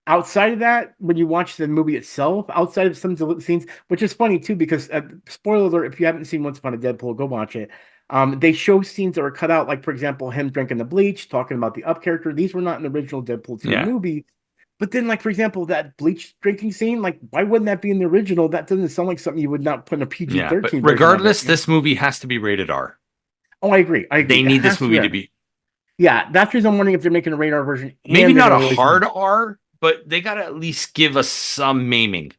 Outside of that, when you watch the movie itself, outside of some scenes, which is funny too, because spoiler alert, if you haven't seen Once Upon a Deadpool, go watch it. They show scenes that were cut out, like for example, him drinking the bleach, talking about the up character. These were not in the original Deadpool 2 Yeah. movie. But then, like for example, that bleach drinking scene, like why wouldn't that be in the original? That doesn't sound like something you would not put in a Yeah. But PG-13 version of regardless, it. this movie has to be rated R. Oh, I agree. I agree. They It need has this movie to there. be Yeah, that's the reason I'm wondering if they're making a radar version maybe and they're not a going to release hard R, but they got to at least give us some maiming.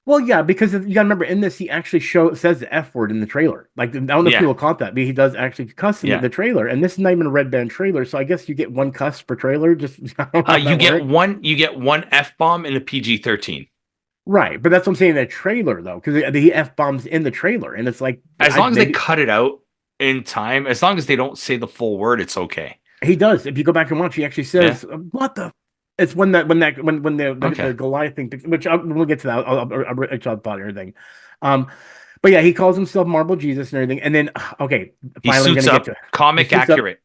Well, yeah, because you got to remember in this, he actually says the F word in the trailer. Like, I don't know if Yeah. people caught that, but he does actually cuss in Yeah. the trailer. And this is not even a red band trailer, so I guess you get one cuss per trailer. Just I don't know how You that get works. one F-bomb in a PG-13. Right, but that's what I'm saying. The trailer though, because he F bombs in the trailer, and it's like As long as they cut it out in time, as long as they don't say the full word, it's okay. he does. If you go back and watch, he actually says, "What the." It's when the Okay. Goliath thing, which we'll get to that. I'll talk about everything. But yeah, he calls himself Marble Jesus and everything. And then, okay, He finally, I'm suits gonna get up, to it. comic He suits up. accurate.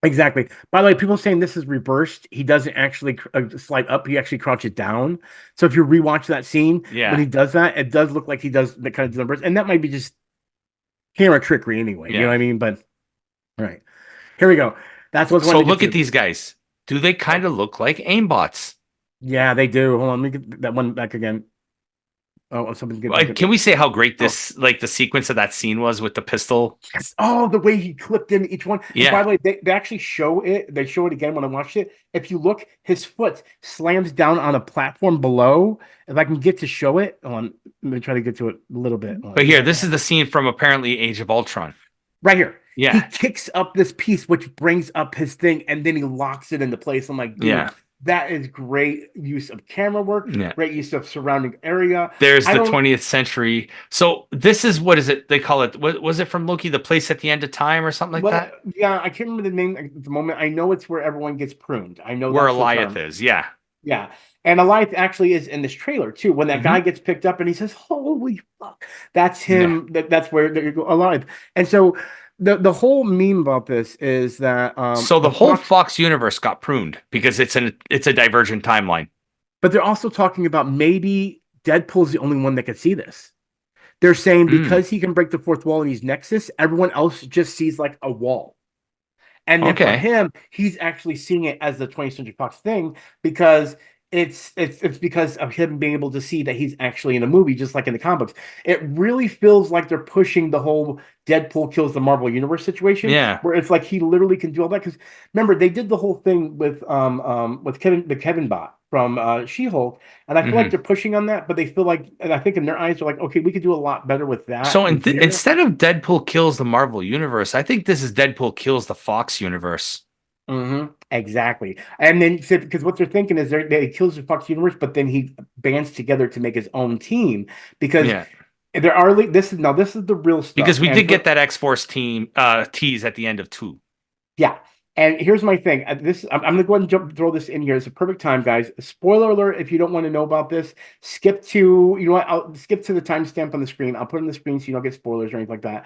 Exactly. By the way, people saying this is reversed. He doesn't actually slide up. He actually crouches down. So if you rewatch that scene, Yeah. when he does that, it does look like he does the kind of numbers, and that might be just camera trickery anyway. You know Yeah. what I mean? But all right, here we go. That's what's So wanted to look get at to. these guys. Do they kind of look like aimbots? Yeah, they do. Hold on, let me get that one back again. Oh, something's good. Can we say how great Oh, this, like the sequence of that scene was with the pistol? yes. Oh, the way he clipped in each one. And by Yeah, the way, they actually show it. They show it again when I watched it. If you look, his foot slams down on a platform below. If I can get to show it, on, let me try to get to it a little bit. but See if here, I can this have is the scene from apparently Age of Ultron. right here. He Yeah, kicks up this piece, which brings up his thing, and then he locks it into place. I'm like, dude, yeah, that is great use of camera work, yeah. great use of surrounding area. There's I the don't, 20th century. So this is, what is it? They call it. What was it from Loki? The place at the end of time or something like well, that? yeah, I can't remember the name at the moment. I know it's where everyone gets pruned. I know Where that's the Eliath term. is. Yeah. Yeah. And Elias actually is in this trailer too. When that guy Hmm. gets picked up and he says, "Holy fuck," that's Yeah. him. That's where they're alive. And so the whole meme about this is that So the the whole Fox, Fox universe got pruned because it's a divergent timeline. but they're also talking about maybe Deadpool's the only one that could see this. They're saying Mm, because he can break the fourth wall and he's Nexus, everyone else just sees like a wall. And then for okay. him, he's actually seeing it as the 20th Century Fox thing because it's because of him being able to see that he's actually in a movie, just like in the comic books. It really feels like they're pushing the whole Deadpool kills the Marvel Universe situation, Yeah. where it's like he literally can do all that. Because remember, they did the whole thing with Kevin Bot from She-Hulk, and I feel like Hmm. they're pushing on that, but they feel like, and I think in their eyes, they're like, okay, we could do a lot better with that So in here. instead of Deadpool kills the Marvel universe, I think this is Deadpool kills the Fox universe. Exactly. And then because what they're thinking is they kills the Fox universe, but then he bands together to make his own team because Yeah. there are this is the real Because stuff. we And did for get that X-Force team tease at the end of two. yeah. And here's my thing. I'm gonna go ahead and throw this in here. It's a perfect time, guys. Spoiler alert, if you don't want to know about this, skip to, you know what, I'll skip to the timestamp on the screen. I'll put it on the screen so you don't get spoilers or anything like that.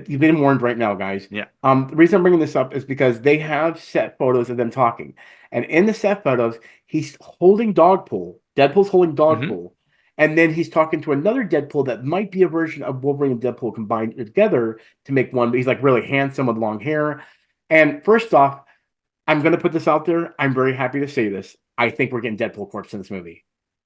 You've been warned right now, guys. Yeah. The reason I'm bringing this up is because they have set photos of them talking, and in the set photos, he's holding Dogpool. Deadpool's holding Hmm. Dogpool, and then he's talking to another Deadpool that might be a version of Wolverine and Deadpool combined together to make one. But he's like really handsome with long hair. And first off, I'm going to put this out there. I'm very happy to say this. I think we're getting Deadpool corpse in this movie.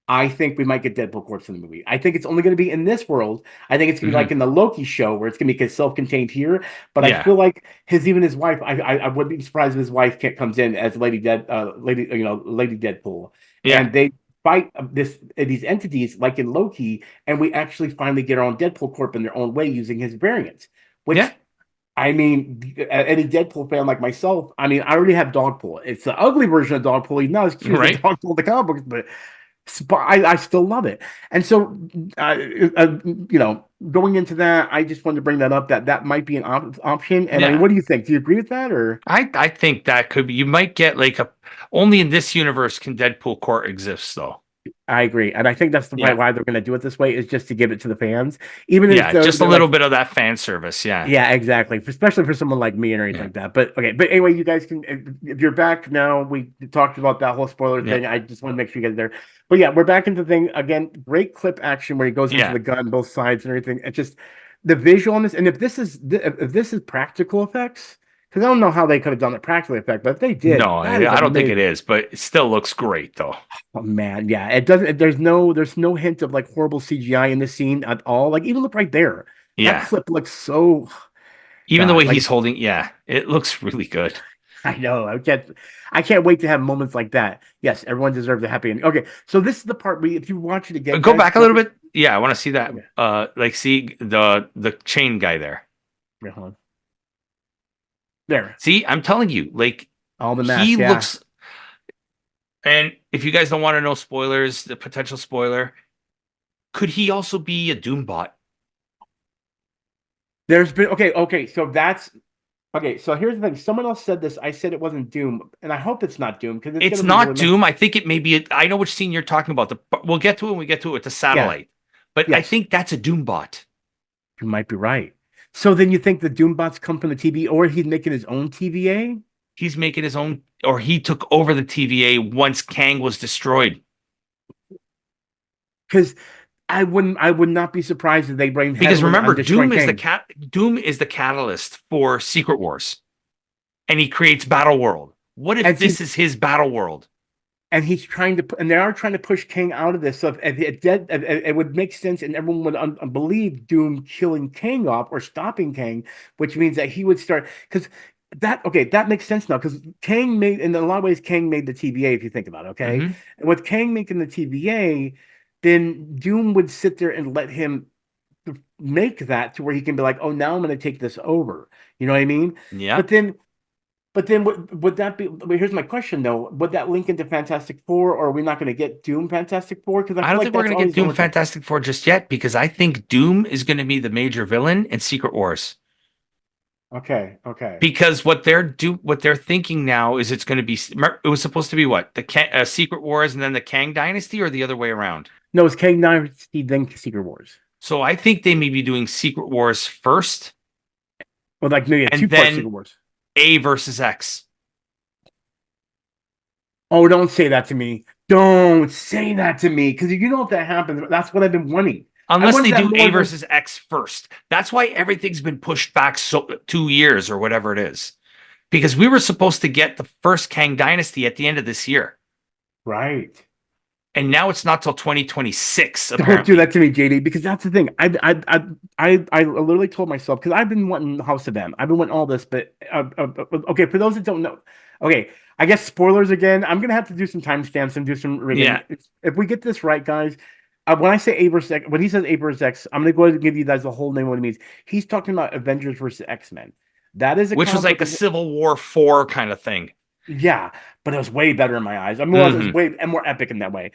I think we might get Deadpool corpse in the movie. I think it's only going to be in this world. I think it's going to be Hmm. like in the Loki show where it's going to be self-contained here. But I Yeah. feel like even his wife. I would be surprised if his wife can't comes in as Lady Deadpool, Yeah. and they fight these entities like in Loki, and we actually finally get our own Deadpool corp in their own way using his variants, which Yeah. I mean, any Deadpool fan like myself, I mean, I already have Dogpool. It's the ugly version of Dogpool. He's not as cute as Right. Dogpool in the comic books, but I still love it. And so, going into that, I just wanted to bring that up that might be an option. And I mean, Yeah. what do you think? Do you agree with that, or I think that could be. You might get like a only in this universe can Deadpool Court exist though. I agree? And I think that's the Yeah. why they're going to do it this way is just to give it to the fans, even if Yeah. Just a they're little like, bit of that fan service. Yeah. yeah, exactly. Especially for someone like me and anything Yeah. like that. But okay. But anyway, you guys can, if you're back now, we talked about that whole spoiler Yeah. thing. I just want to make sure you guys are there. But yeah, we're back into the thing again. Great clip action where he goes into Yeah. the gun, both sides and everything. It's just the visual on this. And if this is practical effects, because I don't know how they could have done the practical effect, but if they did, No, that is I don't think it amazing. is, but it still looks great though. Oh man, yeah. It doesn't. There's no hint of like horrible CGI in this scene at all. Like even look right there. That Yeah. clip looks so Even the God. way Like he's holding, yeah, it looks really good. I know. I can't wait to have moments like that. Yes, everyone deserves a happy ending. Okay, so this is the part where if you watch it again, Go guys, back a little bit. Yeah, I want to see that. okay, Like see the chain guy there. wait, hold on. There. See, I'm telling you, like All the he masks, yeah. looks. And if you guys don't want to know spoilers, the potential spoiler, could he also be a Doombot? There's been okay, so that's okay. So here's the thing. Someone else said this. I said it wasn't Doom, and I hope it's not Doom because it's It's gonna be not really Doom. I think it may be. I know which scene you're talking about. We'll get to it when we get to it with the yeah, satellite. But I yes, think that's a Doombot. you might be right. So then you think the Doombots come from the TV, or he's making his own TVA? He's making his own, or he took over the TVA once Kang was destroyed. Because I would not be surprised if they bring Because heavily on remember, destroying Kang. Doom is the catalyst for Secret Wars, and he creates Battle World. What if And see, this is his Battle World? and he's trying to, and they are trying to push Kang out of this. So if it would make sense, and everyone would believe Doom killing Kang off or stopping Kang, which means that he would start because that makes sense now because Kang made in a lot of ways Kang made the TVA if you think about it. Okay, Hmm. and with Kang making the TVA, then Doom would sit there and let him make that to where he can be like, oh, now I'm going to take this over. You know what I mean? Yeah. But then would that be? But here's my question though: would that link into Fantastic Four, or are we not going to get Doom Fantastic Four? Because I I feel don't like think we're that's going to get always Doom going to. Fantastic Four just yet because I think Doom is going to be the major villain in Secret Wars. Okay, okay. Because what they're thinking now is it's going to be it was supposed to be what Secret Wars and then the Kang Dynasty or the other way around. No, it's Kang Dynasty then Secret Wars. So I think they may be doing Secret Wars first Well, like maybe a and two-part Secret then Wars. A versus X. Oh, don't say that to me. Don't say that to me, because you know if that happens, that's what I've been wanting. I Unless wanted they that do more A than versus X first. That's why everything's been pushed back 2 years or whatever it is. Because we were supposed to get the first Kang Dynasty at the end of this year. right. And now it's not till 2026, Don't do apparently. that to me, JD, because that's the thing. I literally told myself because I've been wanting House of M. I've been wanting all this, but okay. For those that don't know, okay, I guess spoilers again. I'm gonna have to do some timestamps and do some rigging. Yeah. If we get this right, guys, when I say A versus X, when he says A versus X, I'm gonna go ahead and give you guys the whole name of what it means. He's talking about Avengers versus X-Men. That is a Which was comic like a book. Civil War 4 kind of thing. Yeah, but it was way better in my eyes. I mean, well, it was Hmm. way and more epic in that way.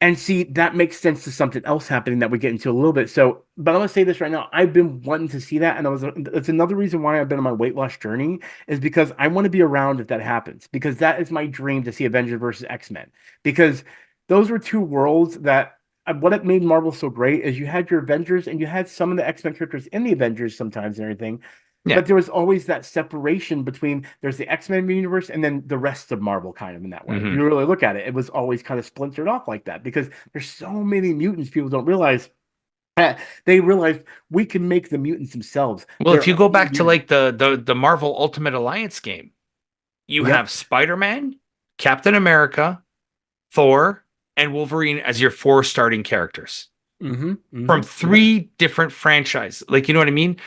And see, that makes sense to something else happening that we get into a little bit. So, but I'm gonna say this right now. I've been wanting to see that, and it's another reason why I've been on my weight loss journey is because I want to be around if that happens. Because that is my dream to see Avengers versus X-Men. Because those were two worlds that what it made Marvel so great is you had your Avengers and you had some of the X-Men characters in the Avengers sometimes and everything. Yeah. But there was always that separation between there's the X-Men universe and then the rest of Marvel kind of in that way. If Hmm. you really look at it, it was always kind of splintered off like that because there's so many mutants people don't realize that they realize we can make the mutants themselves. Well, if Their you go own back to mutant. like the Marvel Ultimate Alliance game, you have Yep. Spider-Man, Captain America, Thor, and Wolverine as your four starting characters from Yep. three different franchises. Like, you know what I mean?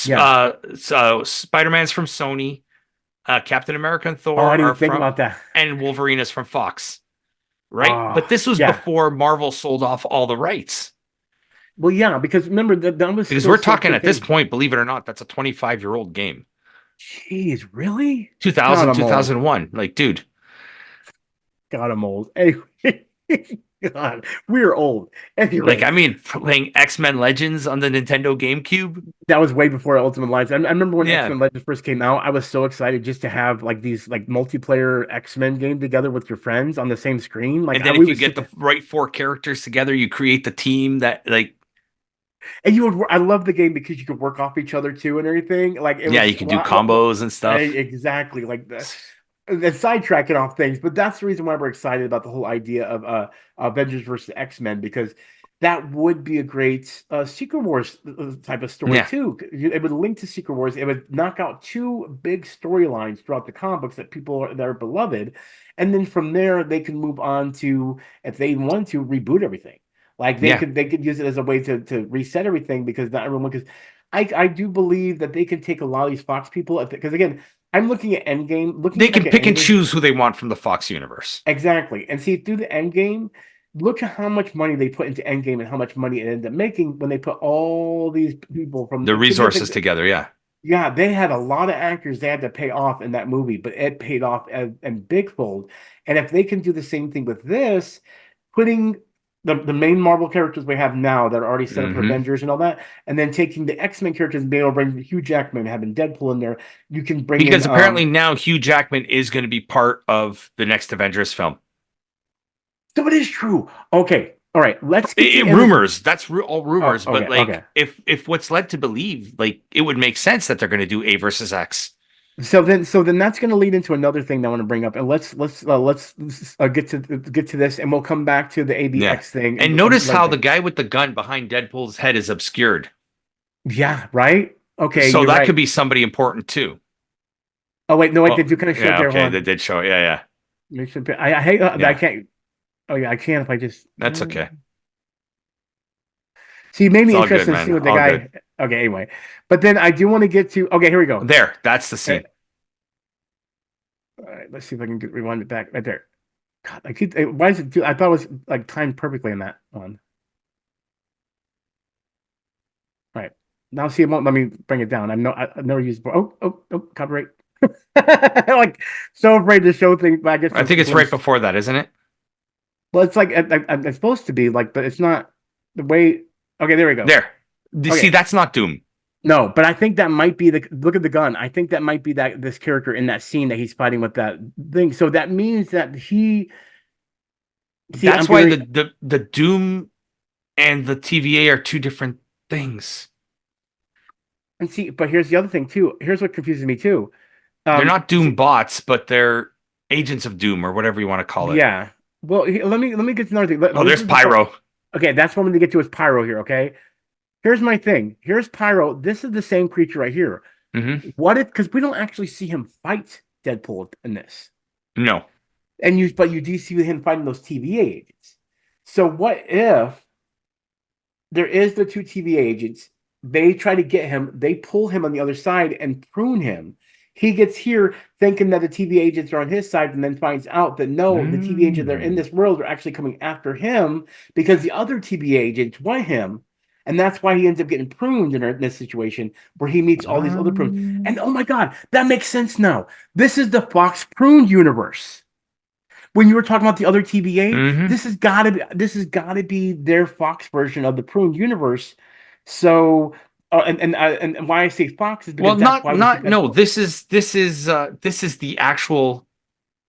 Yeah. So Spider-Man's from Sony, Captain America and Oh, I Thor didn't are even think from, about that. and Wolverine is from Fox, right? Oh, But this was yeah. before Marvel sold off all the rights. Well, yeah, because remember that was Because still we're such a talking big at this thing. point, believe it or not, that's a 25-year-old game. Jeez, really? God, 2000, I'm old. 2001. Like, dude, God, I'm old. Anyway, God, we're old. like, Anyway, I mean, playing X-Men Legends on the Nintendo GameCube. that was way before Ultimate Alliance. I remember when Yeah. X-Men Legends first came out, I was so excited just to have like these like multiplayer X-Men game together with your friends on the same screen. And Like then we if you would get sit the there right four characters together, you create the team that, like, and you would. I love the game because you could work off each other too and everything. Like it yeah, was you can do combos and stuff. exactly like the sidetracking off things, but that's the reason why we're excited about the whole idea of Avengers versus X-Men because that would be a great Secret Wars type of story Yeah. too. It would link to Secret Wars. It would knock out two big storylines throughout the comic books that that are beloved, and then from there they can move on to if they want to reboot everything. Like Yeah. they could use it as a way to reset everything because not everyone because I do believe that they can take a lot of these Fox people because again I'm looking at Endgame, They looking back can at pick and Endgame. choose who they want from the Fox universe. Exactly. And see, through the Endgame, look at how much money they put into Endgame and how much money it ended up making when they put all these people from The resources significant. together. Yeah. Yeah, they had a lot of actors they had to pay off in that movie, but it paid off and big fold. And if they can do the same thing with this, putting the main Marvel characters we have now that are already set up for Hmm. Avengers and all that, and then taking the X-Men characters and being able to bring Hugh Jackman, having Deadpool in there, you can bring in Because apparently now Hugh Jackman is going to be part of the next Avengers film. so it is true. Okay. All right. Let's get the end. Rumors. That's all Oh, rumors. But okay. Okay. like, if what's led to believe, like, it would make sense that they're going to do A versus X. So then that's going to lead into another thing that I want to bring up, and let's get to this, and we'll come back to the Yeah. ABX thing And and notice how the everything. guy with the gun behind Deadpool's head is obscured. Yeah. Right. Okay. So You're that could right. be somebody important too. Oh wait, no, wait. They Oh, do kind of show it yeah. there. Hold Okay. They on. did show it. Yeah. Make sure. I hate. I Yeah. can't. Oh yeah, I can if I just. That's okay. See, you made It's me all good, interested to see man. what the All good. guy. Okay, anyway, but then I do want to get to. Okay, here we go. There, that's the Uh, scene. All right, let's see if I can rewind it back right there. God, I keep. Why is it? I thought it was like timed perfectly in that one. All right, now see, it won't let me bring it down. I've never used. Oh, copyright. Like so afraid to show things, but I get I some think it's right glimpse. before that, isn't it? Well, it's like it's supposed to be like, but it's not the way. Okay, there we go. There. See, Okay, that's not Doom. no, but I think that might be the look at the gun. I think that might be that this character in that scene that he's fighting with that thing. So that means that he see, I'm That's why getting the Doom and the TVA are two different things. and see, but here's the other thing too. Here's what confuses me too. They're not Doom See, bots, but they're agents of Doom or whatever you want to call it. yeah. Well, let me get to another thing. Oh, This there's is the part. Pyro. Okay, that's what I'm going to get to is Pyro here. Okay, here's my thing. Here's Pyro. This is the same creature right here. Hmm. What if? Because we don't actually see him fight Deadpool in this. No. But you do see him fighting those TVA agents. So what if there is the two TVA agents? They try to get him, they pull him on the other side and prune him. He gets here thinking that the TVA agents are on his side and then finds out that no, the TVA agents that are in Mm. this world are actually coming after him because the other TVA agents want him. And that's why he ends up getting pruned in this situation where he meets all these other prunes. And oh my God, that makes sense now. This is the Fox prune universe when you were talking about the other TVA, Hmm. this has got to be their Fox version of the pruned universe. So, and why I say Fox is Well, because that's why we see no. Deadpool. This is the actual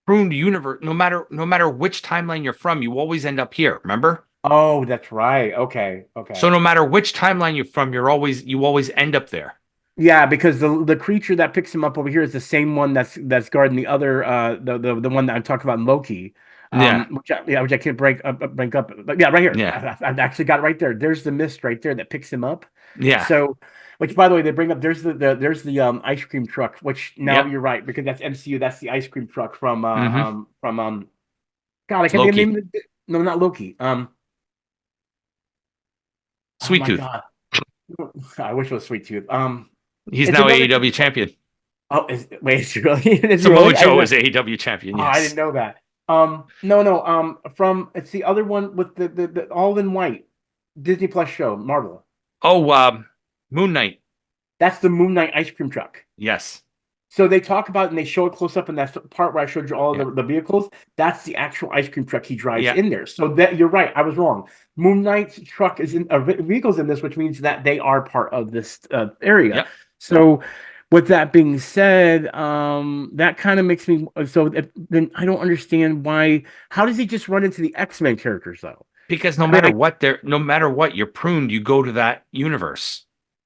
pruned universe. No matter which timeline you're from, you always end up here. Remember? Oh, that's right. Okay, So okay. no matter which timeline you're from, you always end up there. Yeah, because the creature that picks him up over here is the same one that's guarding the other the one that I'm talking about in Loki. Yeah, Which I can't break up. But yeah, right here. yeah, I've actually got it right there. There's the mist right there that picks him up. yeah. So, which by the way, they bring up there's the ice cream truck, which now Yep. you're right because that's MCU. That's the ice cream truck from Hmm. God, I can't think of the Loki. name of no, not Loki. Oh Sweet my Tooth. God. I wish it was Sweet Tooth. He's It's now another. AEW champion. Oh, wait, it's really? It's Samoa really? I didn't Joe know. is AEW champion. Oh, I didn't Yes. know that. No. From it's the other one with the all in white Disney Plus show, Marvel. Oh, Moon Knight. That's the Moon Knight ice cream truck. Yes. So they talk about it and they show it close up in that part where I showed you all Yeah. the vehicles. That's the actual ice cream truck he drives Yeah. in there. So that you're right, I was wrong. Moon Knight's truck is in vehicles in this, which means that they are part of this area. Yep. So with that being said, that kind of makes me so then I don't understand why. How does he just run into the X-Men characters though? Because I mean, no matter what, you're pruned. You go to that universe.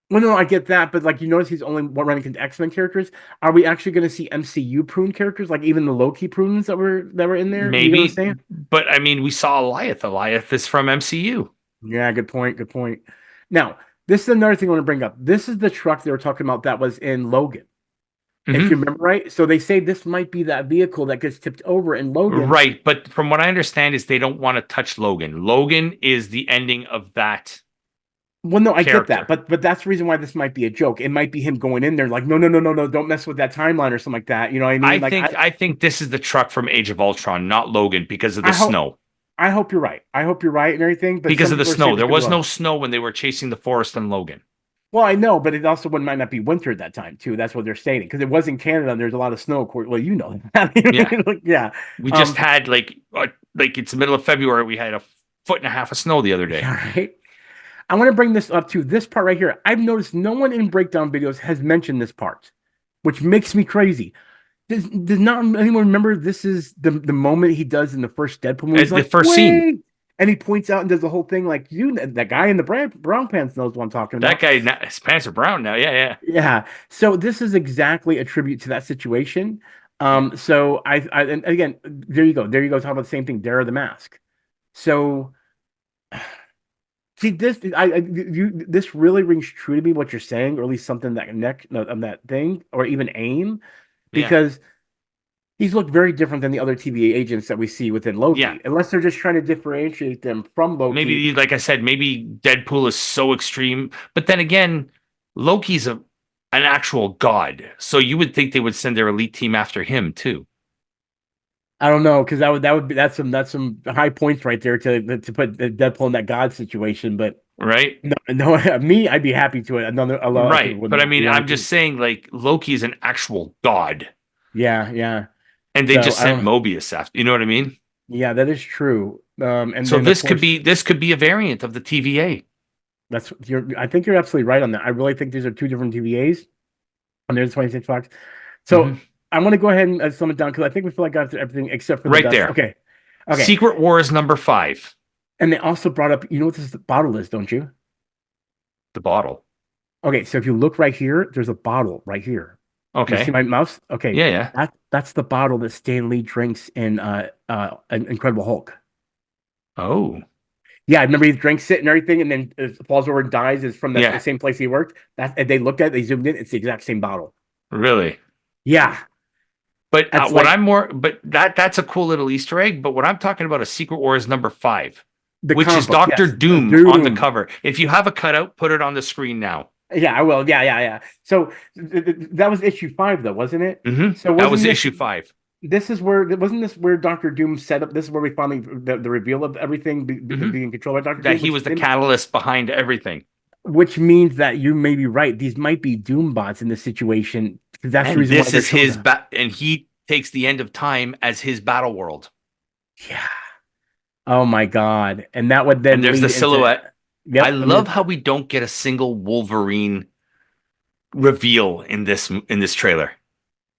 well, no, I get that, but like you notice he's only running into X-Men characters. Are we actually going to see MCU prune characters, like even the Loki prunes that were in there? You know what I'm Maybe, saying? but I mean, we saw Alioth. Alioth is from MCU. Yeah, good point. Good point. Now, this is another thing I want to bring up. This is the truck they were talking about that was in Logan. If you Hmm. remember right, so they say this might be that vehicle that gets tipped over in Logan. Right, but from what I understand is they don't want to touch Logan. Logan is the ending of that Well, no, I get that, character. but that's the reason why this might be a joke. It might be him going in there like, no, don't mess with that timeline or something like that. You know what I I mean? Like, think I think this is the truck from Age of Ultron, not Logan, because of the I hope snow. I hope you're right. I hope you're right and everything. But Because some of the people are saying snow. this There could be was wrong. no snow when they were chasing the forest in Logan. Well, I know, but it also might not be winter at that time too. That's what they're stating because it was in Canada and there's a lot of snow. Well, you know that. Yeah. Like, yeah. We just Um. had like it's the middle of February. We had a foot and a half of snow the other day. All right. I want to bring this up to this part right here. I've noticed no one in breakdown videos has mentioned this part, which makes me crazy. Does not anyone remember this is the moment he does in the first Deadpool movie? He's The like, first scene. wait. And he points out and does the whole thing like you that guy in the brown pants knows what I'm talking That about. guy, his pants are brown now. Yeah, yeah, Yeah. So this is exactly a tribute to that situation. yeah. So I and again, there you go. There you go. Talking about the same thing. Dare the mask. So see this this really rings true to me what you're saying, or at least something that neck of that thing, or even aim, Yeah. because He's looked very different than the other TVA agents that we see within Yeah. Loki, unless they're just trying to differentiate them from Loki. Maybe, like I said, maybe Deadpool is so extreme. But then again, Loki's an actual god. So you would think they would send their elite team after him too. I don't know because that would be that's some high points right there to put Deadpool in that God situation. But Right? no, no, me, I'd be happy to it. A lot of people Right. would But I not be mean, I'm wanting just to. saying, like, Loki is an actual god. Yeah, yeah. And they So just I sent don't. Mobius after. You know what I mean? Yeah, that is true. And So then of course this could be a variant of the TVA. that's you're. I think you're absolutely right on that. I really think these are two different TVAs. And there's 26 bucks. So Mhm. I want to go ahead and sum it down because I think we feel like I got through everything except for the Right deaths. there. Okay. Okay. Secret Wars #5. And they also brought up, you know what this bottle is, don't you? The bottle. Okay, so if you look right here, there's a bottle right here. You see Okay. my mouse? Okay, Yeah, yeah. that's the bottle that Stan Lee drinks in Incredible Hulk. Oh, Yeah, I remember he drinks it and everything, and then falls over and dies. Is from the yeah. same place he worked. That and they looked at it, they zoomed in, it's the exact same bottle. Really? Yeah, But that's what like I'm more, but that's a cool little Easter egg. But what I'm talking about is Secret Wars #5, the which comic is book. Doctor Yes, Doom on the Doom. cover. If you have a cutout, put it on the screen now. Yeah, I will. Yeah, yeah, yeah. So that was issue 5, though, wasn't it? So That was wasn't this issue 5. this is where wasn't this where Doctor Doom set up? This is where we finally the reveal of everything hmm being controlled by Doctor That Doom, he was the catalyst behind everything. which means that you may be right. These might be Doom bots in this situation because that's the And reason why this they're is showing his up. and he takes the end of time as his battle world. Yeah. Oh my God. And that would And then there's the lead into silhouette. I yep. I love mean, how we don't get a single Wolverine reveal in this trailer.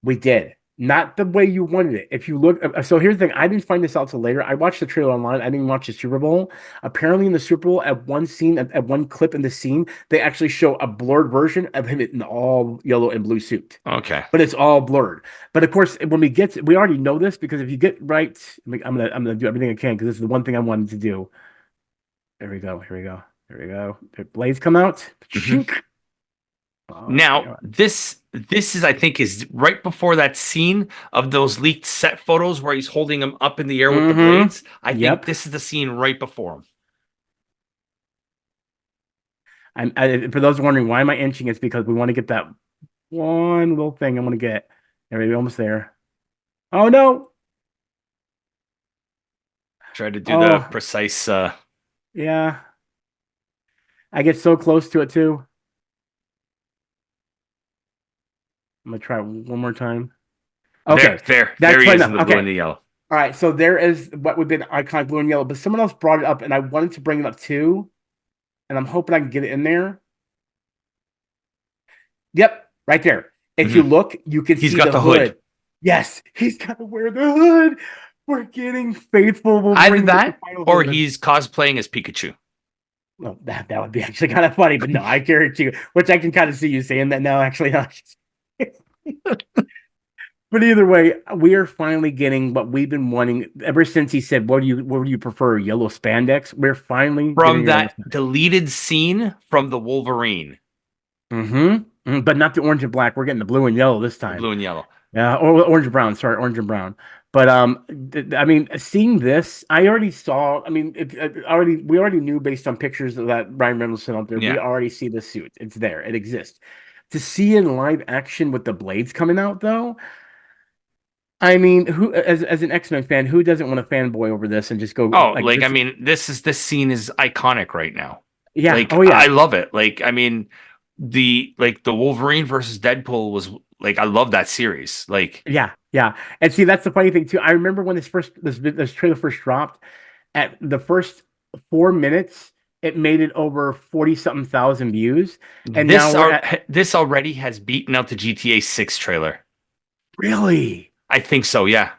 we did. Not the way you wanted it. If you look, so here's the thing. I didn't find this out till later. I watched the trailer online. I didn't watch the Super Bowl. Apparently, in the Super Bowl, at one scene, at one clip in the scene, they actually show a blurred version of him in all yellow and blue suit, Okay. but it's all blurred. But of course, when we get, we already know this because if you get right, I'm gonna do everything I can because this is the one thing I wanted to do. There we go. Here we go. There we go. The blades come out. Mhm. Shink. Oh, Now, yeah. this is I think is right before that scene of those leaked set photos where he's holding him up in the air with the Mm-hmm. blades. I think Yep. this is the scene right before him. For those wondering why am I inching, it's because we want to get that one little thing I want to get. There we go, almost there. Oh no! Try to do the Oh precise yeah, I get so close to it too. I'm gonna try one more time. Okay, there that's he fine is in enough. the blue Okay, and the yellow. all right. So there is what would be an iconic blue and yellow, but someone else brought it up, and I wanted to bring it up too, and I'm hoping I can get it in there. Yep, right there. If you Mhm. look, you can He's see got the the hood. hood. Yes, he's got to wear the hood. We're getting faithful Either Wolverine with the that final or hood. he's cosplaying as Pikachu. Well, that would be actually kind of funny, but no, I guarantee you, which I can kind of see you saying that now, actually. Not. But either way, we are finally getting what we've been wanting ever since he said, what do you prefer, yellow spandex? We're finally From getting yellow that spandex. deleted scene from the Wolverine, But not the orange and black. We're getting the blue and yellow this the time. blue and yellow. Yeah, or orange and brown. Sorry, orange and brown. But I mean, seeing this, I already saw. I mean, we already knew based on pictures that Ryan Reynolds sent out there. We Yeah. already see the suit. It's there. It exists. To see in live action with the blades coming out, though, I mean, who as an X-Men fan, who doesn't want to fanboy over this and just go Oh, like like I this? mean, this scene is iconic right now. Yeah. Like Oh I yeah. love it. Like I mean, the Wolverine versus Deadpool was like I love that series. Like Yeah. Yeah. And see, that's the funny thing too. I remember when this trailer first dropped. At the first 4 minutes, it made it over 40 something thousand views. And now we're at this already has beaten out the GTA 6 trailer. really I think so, yeah.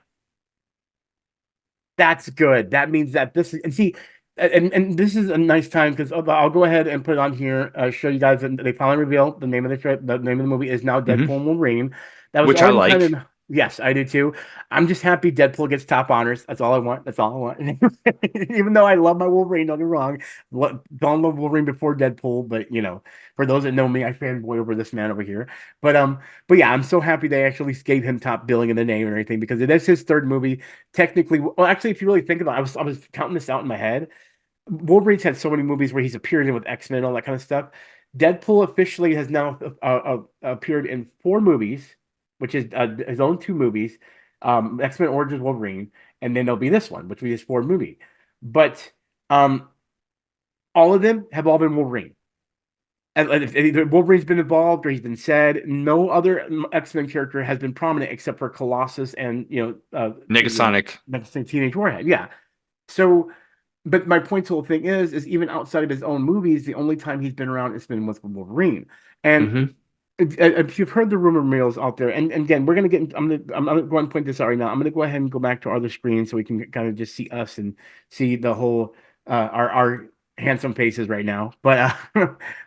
that's good. That means that this is and see and this is a nice time because I'll go ahead and put it on here, show you guys that they finally reveal the name of the name of the movie is now Mhm. Deadpool and Wolverine. That was Which I already kind of like. Yes, I do too. I'm just happy Deadpool gets top honors. That's all I want. That's all I want. Even though I love my Wolverine, don't get me wrong. Don't love Wolverine before Deadpool, but for those that know me, I fanboy over this man over here. But yeah, I'm so happy they actually gave him top billing in the name and everything because it is his third movie. Technically, well, actually, if you really think about it, I was counting this out in my head. Wolverine's had so many movies where he's appeared in with X-Men and all that kind of stuff. Deadpool officially has now appeared in four movies, which is his own two movies, X-Men Origins Wolverine, and then there'll be this one, which will be his fourth movie. But um, all of them have all been Wolverine. And either Wolverine's been involved or he's been said. No other X-Men character has been prominent except for Colossus and Negasonic. the Teenage Warhead. Yeah. So, but my point to the whole thing is even outside of his own movies, the only time he's been around has been with Wolverine. And Hmm. if you've heard the rumor mills out there, and again, we're gonna get. I'm going to point this out right now. I'm gonna go ahead and go back to our other screen so we can kind of just see us and see the whole our handsome faces right now.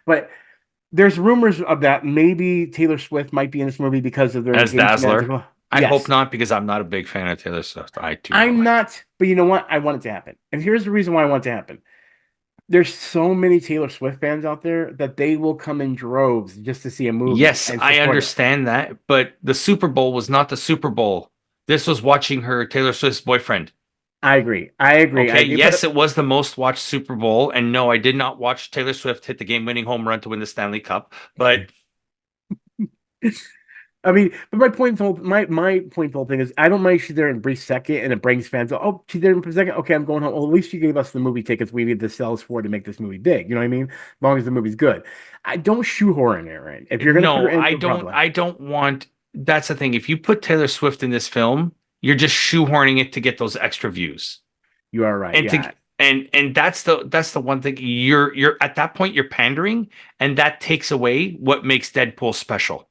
But there's rumors of that maybe Taylor Swift might be in this movie because of their As engagement. Dazzler. I hope Yes, not because I'm not a big fan of Taylor Swift. I do not I'm like her. not, but you know what? I want it to happen. And here's the reason why I want it to happen. There's so many Taylor Swift fans out there that they will come in droves just to see a movie Yes, and I support it. understand that, but the Super Bowl was not the Super Bowl. This was watching her Taylor Swift's boyfriend. I agree. I agree. I Okay, agree. yes, But it was the most watched Super Bowl, and no, I did not watch Taylor Swift hit the game-winning home run to win the Stanley Cup. But I mean, but my point the whole thing is I don't mind she's there in a brief second and it brings fans. Oh, she's there in a second. Okay, I'm going home. Well, at least she gave us the movie tickets we need the sales for to make this movie big. You know what I mean? As long as the movie's good. I don't shoehorn in there, right? If you're gonna put her no, in, I no don't. problem. I don't want. That's the thing. If you put Taylor Swift in this film, you're just shoehorning it to get those extra views, You are right. and to Yeah, and that's the one thing. You're at that point you're pandering, and that takes away what makes Deadpool special.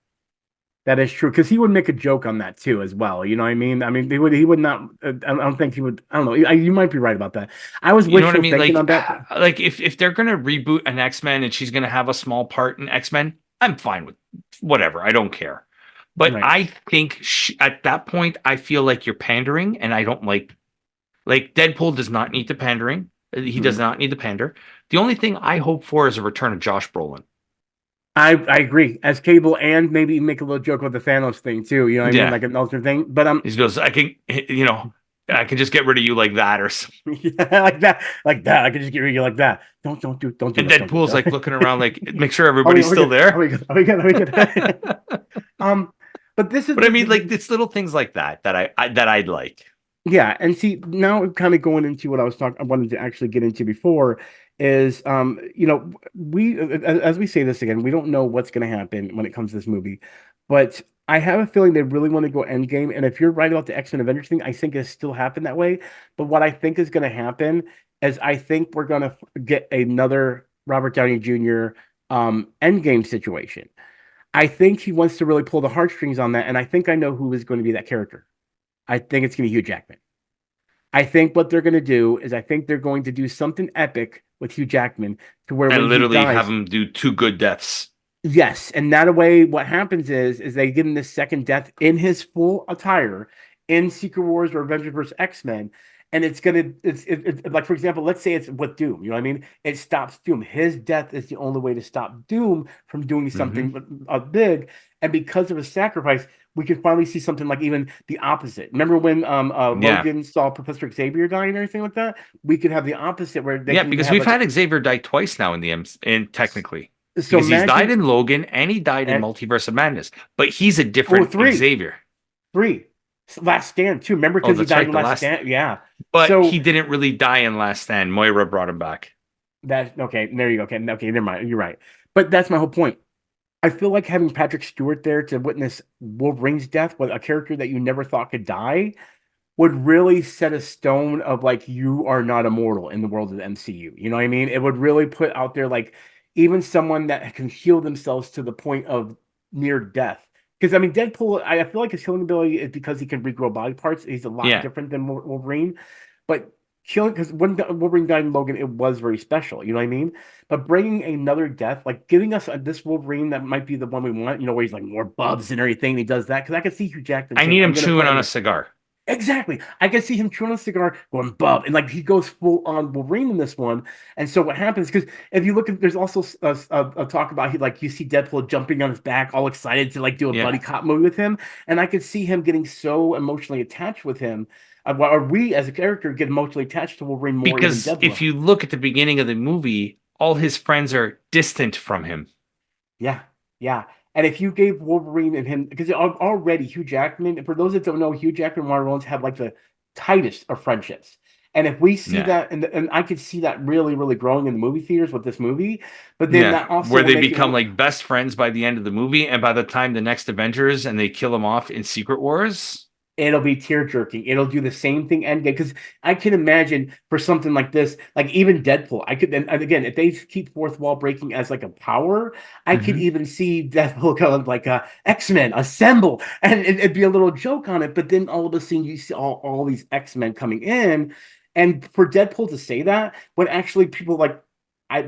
that is true. Because he would make a joke on that too, as well. You know what I mean? I mean, he would not. I don't think he would. I don't know. You might be right about that. I was You know what I wishful mean? thinking Like, on that. like if they're gonna reboot an X-Men and she's gonna have a small part in X-Men, I'm fine with whatever. I don't care. But Right. I think at that point, I feel like you're pandering, and I don't like Deadpool does not need the pandering. He does Mhm. not need the pander. The only thing I hope for is a return of Josh Brolin. I agree. As Cable and maybe make a little joke with the Thanos thing too. You know what I mean? Yeah, Like an alternate thing. But he goes, I can just get rid of you like that, or yeah, like that. I can just get rid of you like that. Don't do and that. Don't do Deadpool's like that. looking around, like make sure Are we, everybody's are we still good? Are there. we good? Are we good? Are we good? um, but this is But I mean, like it's little things like that that I'd like. yeah, and see now kind of going into what I wanted to actually get into before is we as we say this again, we don't know what's going to happen when it comes to this movie, but I have a feeling they really want to go Endgame, and if you're right about the X-Men Avengers thing, I think it still happened that way. But what I think is going to happen is I think we're going to get another Robert Downey Jr. Endgame situation. I think he wants to really pull the heartstrings on that, and I think I know who is going to be that character. I think it's going to be Hugh Jackman. I think what they're going to do is I think they're going to do something epic with Hugh Jackman to where And when he literally have dies, him do two good deaths. yes, and that way what happens is they give him this second death in his full attire in Secret Wars or Avengers vs. X-Men. And it's like for example, let's say it's with Doom. You know what I mean? It stops Doom. His death is the only way to stop Doom from doing Hmm. something big. And because of his sacrifice, we can finally see something like even the opposite. Remember when Yeah, Logan saw Professor Xavier die and everything like that? We could have the opposite where they yeah, can even because have we've like had Xavier die twice now in the M in technically so because he's died imagine in Logan and he died in and Multiverse of Madness, but he's a oh different three. Xavier. Three. Last Stand too. Remember Oh, because he that's died right, in the Last last, Stand? Yeah. but he So didn't really die in Last Stand. Moira brought him back. that okay, there you go. Okay, okay, never mind. You're right. But that's my whole point. I feel like having Patrick Stewart there to witness Wolverine's death with a character that you never thought could die would really set a stone of like you are not immortal in the world of the MCU. You know what I mean? It would really put out there like even someone that can heal themselves to the point of near death. Because I mean, Deadpool, I feel like his healing ability is because he can regrow body parts. He's a lot Yeah, different than Wolverine. But killing, because when Wolverine died in Logan, it was very special. You know what I mean? But bringing another death, like giving us this Wolverine that might be the one we want. You know, where he's like more bubs and everything. And he does that because I could see Hugh Jackman I saying, need him "I'm gonna chewing put on him a in." cigar. Exactly. I can see him chewing a cigar, going bub, and like he goes full on Wolverine in this one. And so what happens? Because if you look at, there's also a talk about he like you see Deadpool jumping on his back, all excited to like do a buddy Yeah. cop movie with him, and I could see him getting so emotionally attached with him. Or we as a character get emotionally attached to Wolverine more even Because Deadpool. if you look at the beginning of the movie, all his friends are distant from him. Yeah, yeah. And if you gave Wolverine and him, because already Hugh Jackman, for those that don't know, Hugh Jackman and Ryan Reynolds have like the tightest of friendships. And if we see Yeah. that, and I could see that really, really growing in the movie theaters with this movie, but then Yeah. that also Where will they make it. become like best friends by the end of the movie, and by the time the next Avengers and they kill him off in Secret Wars. It'll be tear jerking. It'll do the same thing Endgame because I can imagine for something like this, like even Deadpool. I could, and again, if they keep fourth wall breaking as like a power, I could Mhm. even see Deadpool kind of like X-Men assemble, and it'd be a little joke on it. But then all of a sudden, you see all these X-Men coming in, and for Deadpool to say that, when actually people like.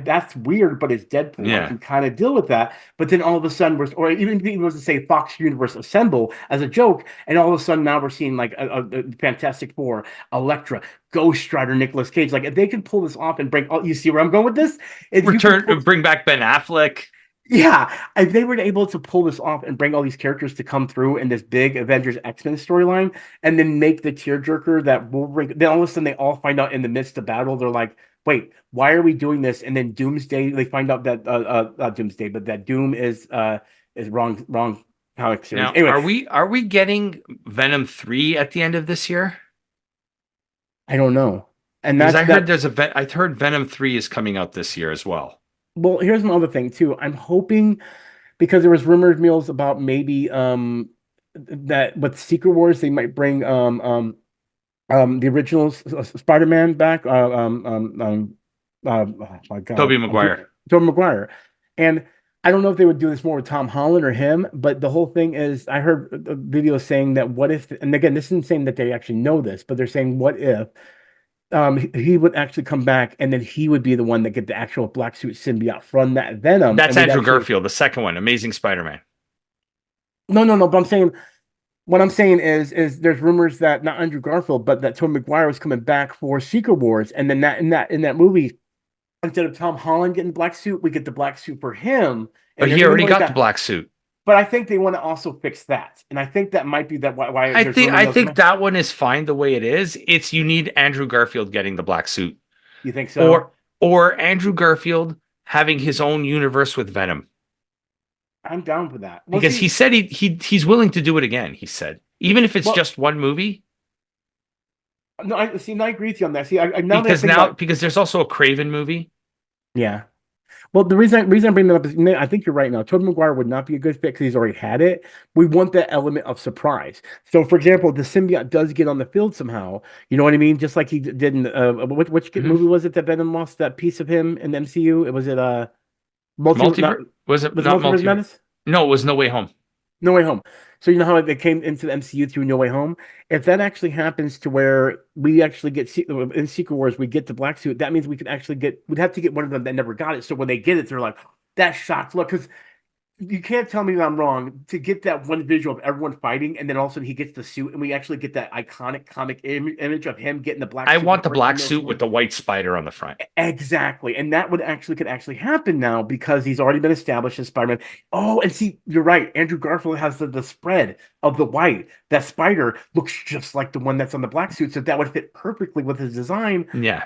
That's weird, but it's Deadpool. I Yeah. can kind of deal with that. But then all of a sudden, or even if it was to say Fox Universe Assemble as a joke, and all of a sudden now we're seeing like a Fantastic Four, Elektra, Ghost Rider, Nicolas Cage. Like if they can pull this off and bring, oh, you see where I'm going with this? If you could pull, Bring back Ben Affleck. yeah, if they were able to pull this off and bring all these characters to come through in this big Avengers X-Men storyline, and then make the tearjerker that Wolverine, then all of a sudden they all find out in the midst of battle, they're like, wait, why are we doing this? And then Doomsday, they find out that not Doomsday, but that Doom is wrong comic series. Now, Anyway, are we getting Venom 3 at the end of this year? I don't know. And Because that's I heard that. there's I heard Venom 3 is coming out this year as well. Well, here's my other thing too. I'm hoping because there was rumored mills about maybe that with Secret Wars they might bring the original Spider-Man back oh my God Tobey Maguire. Tobey Maguire, and I don't know if they would do this more with Tom Holland or him, but the whole thing is I heard a video saying that what if, and again this isn't saying that they actually know this, but they're saying what if he would actually come back and then he would be the one that get the actual black suit symbiote from that Venom, and That's we'd Andrew actually Garfield, the second one, Amazing Spider-Man. no, but I'm saying what I'm saying is there's rumors that not Andrew Garfield, but that Tobey Maguire was coming back for Secret Wars, and then that in that movie, instead of Tom Holland getting black suit, we get the black suit for him, But and they're he gonna already go like got the that. black suit. But I think they want to also fix that, and I think that might be that why there's rumor I mills. think that one is fine the way it is. It's you need Andrew Garfield getting the black suit. You think so? Or Andrew Garfield having his own universe with Venom. I'm down for that. Well, Because he see, said he's willing to do it again, he said. Even if it's well, just one movie. no, I see. I agree with you on that. See, now that I think about, Because there's also a Craven movie. yeah. Well, the reason I bring that up is I think you're right now. Tobey Maguire would not be a good fit because he's already had it. We want that element of surprise. So, for example, the symbiote does get on the field somehow. You know what I mean? Just like he did in which Mhm. movie was it that Venom lost that piece of him in the MCU? It was it multi not Multiverse? Was it was it not Multiverse multiverse? Madness? No, it was No Way Home. No Way Home. So you know how they came into the MCU through No Way Home? If that actually happens to where we actually get in Secret Wars, we get the black suit, that means we could actually we'd have to get one of them that never got it. So when they get it, they're like, that shocked look. Because you can't tell me that I'm wrong to get that one visual of everyone fighting, and then all of a sudden he gets the suit, and we actually get that iconic comic image of him getting the black I suit. The want the first black time suit with the white spider on the front. exactly, and that could actually happen now because he's already been established as Spider-Man. Oh, and see, you're right. Andrew Garfield has the spread of the white. That spider looks just like the one that's on the black suit, so that would fit perfectly with his design. Yeah.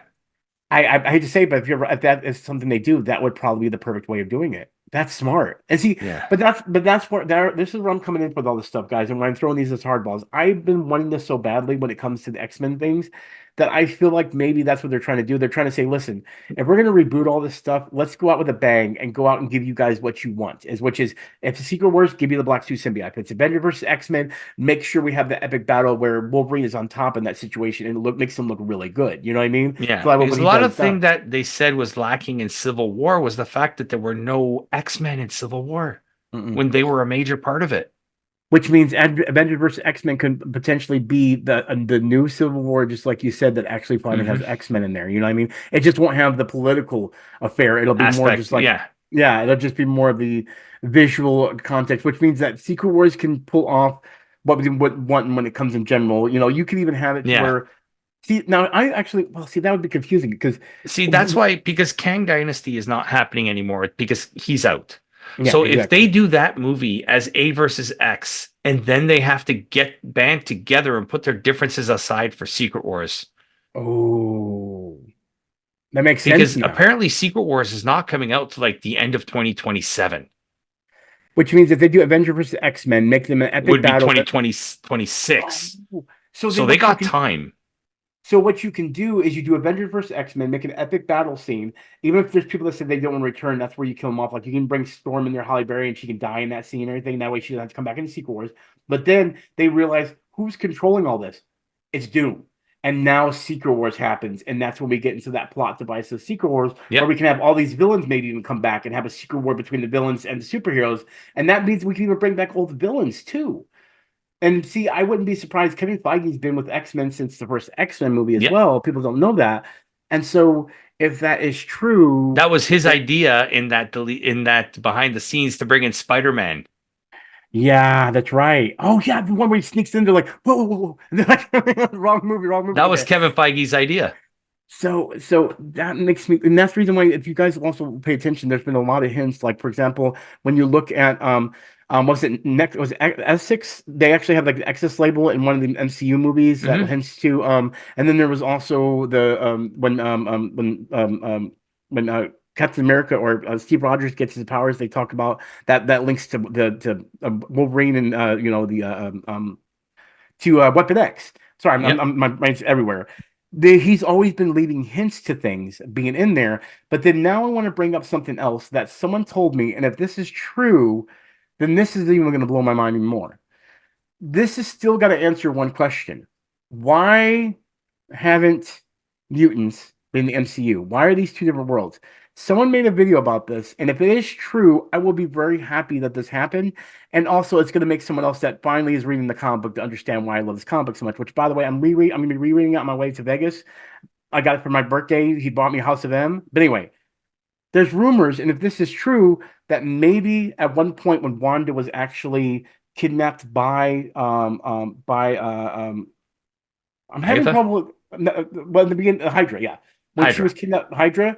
I hate to say, but if that is something they do, that would probably be the perfect way of doing it. That's smart. And see, Yeah. but that's where this is where I'm coming in with all this stuff, guys. And when I'm throwing these as hardballs, I've been wanting this so badly when it comes to the X-Men things that I feel like maybe that's what they're trying to do. They're trying to say, listen, if we're gonna reboot all this stuff, let's go out with a bang and go out and give you guys what you want. Which is if it's Secret Wars, give you the Black Suit symbiote. If it's Avenger versus X-Men, make sure we have the epic battle where Wolverine is on top in that situation and makes him look really good. You know what I mean? Yeah. So like Because when a he lot of does thing that. that they said was lacking in Civil War was the fact that there were no X-Men in Civil War Mm-mm. when they were a major part of it. which means Avengers versus X-Men could potentially be the new Civil War, just like you said, that actually finally has Hmm. X-Men in there. You know what I mean? It just won't have the political affair. It'll be more Aspect. just like, Yeah. yeah, it'll just be more of the visual context, which means that Secret Wars can pull off what we would want when it comes in general. You know, you could even have it to Yeah. where, see, now I actually, well, see, that would be confusing because, See, that's why, because Kang Dynasty is not happening anymore because he's out. yeah, So if they exactly. do that movie as A versus X, and then they have to get band together and put their differences aside for Secret Wars, Oh, that makes sense because now. apparently Secret Wars is not coming out to like the end of 2027. Which means if they do Avenger versus X-Men, make them an epic Would be battle. 2026. Oh, so So then they what you got can time. so what you can do is you do Avengers versus X-Men, make an epic battle scene. Even if there's people that said they don't want to return, that's where you kill them off. Like you can bring Storm in there, Holly Berry, and she can die in that scene and everything. That way she doesn't have to come back into Secret Wars. But then they realize who's controlling all this? It's Doom. And now Secret Wars happens, and that's when we get into that plot device of Secret Wars, where Yep. we can have all these villains maybe even come back and have a secret war between the villains and the superheroes. And that means we can even bring back all the villains too. And see, I wouldn't be surprised. Kevin Feige's been with X-Men since the first X-Men movie as Yep. well. People don't know that. And so if that is true, That was his then idea in that behind the scenes to bring in Spider-Man. yeah, that's right. Oh yeah, the one where he sneaks in, they're like, whoa, whoa, whoa, whoa. And they're like, wrong movie, wrong movie. That was Okay. Kevin Feige's idea. So that makes me, and that's the reason why if you guys also pay attention, there's been a lot of hints. Like for example, when you look at was it next was it S6? They actually have like the Exodus label in one of the MCU movies that Hmm. hints to and then there was also the when Captain America or Steve Rogers gets his powers, they talk about that links to the to Wolverine and you know the to Weapon X. Sorry, Yep. my mind's everywhere. He's always been leaving hints to things being in there, but then now I want to bring up something else that someone told me, and if this is true, then this is even going to blow my mind even more. This has still got to answer one question: why haven't mutants been in the MCU? Why are these two different worlds? Someone made a video about this, and if it is true, I will be very happy that this happened. And also, it's going to make someone else that finally is reading the comic book to understand why I love this comic book so much. Which, by the way, I'm going to be rereading it on my way to Vegas. I got it for my birthday. He bought me House of M. But anyway, there's rumors, and if this is true, that maybe at one point when Wanda was actually kidnapped by I'm having Agatha? trouble. Well, in the beginning, Hydra, yeah. When she Hydra. was kidnapped, Hydra,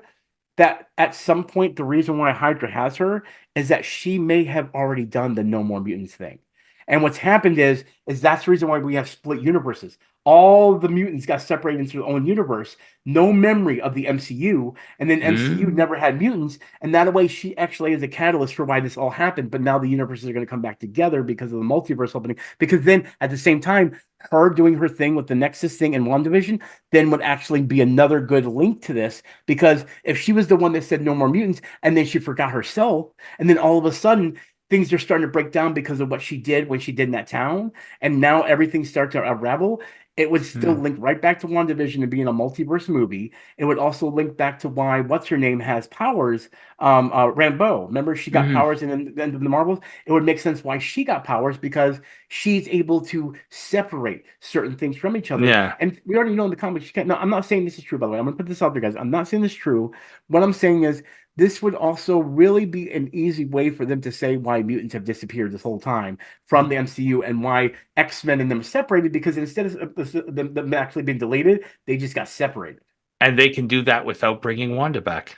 that at some point, the reason why Hydra has her is that she may have already done the No More Mutants thing. And what's happened is that's the reason why we have split universes. All the mutants got separated into their own universe, no memory of the MCU, and then MCU Mm. never had mutants, and that way she actually is a catalyst for why this all happened. But now the universes are going to come back together because of the multiverse opening. Because then at the same time, her doing her thing with the Nexus thing in WandaVision then would actually be another good link to this. Because if she was the one that said no more mutants, and then she forgot herself, and then all of a sudden things are starting to break down because of what she did when she did in that town, and now everything starts to unravel. It would still Mm. link right back to WandaVision and being a multiverse movie. It would also link back to why what's her name has powers. Rambeau. Remember, she got Hmm. powers in the end of the Marvels. It would make sense why she got powers because she's able to separate certain things from each other. Yeah. And we already know in the comics she can't. No, I'm not saying this is true, by the way. I'm gonna put this out there, guys. I'm not saying this is true. What I'm saying is this would also really be an easy way for them to say why mutants have disappeared this whole time from the MCU and why X-Men and them separated because instead of them actually being deleted, they just got separated. And they can do that without bringing Wanda back.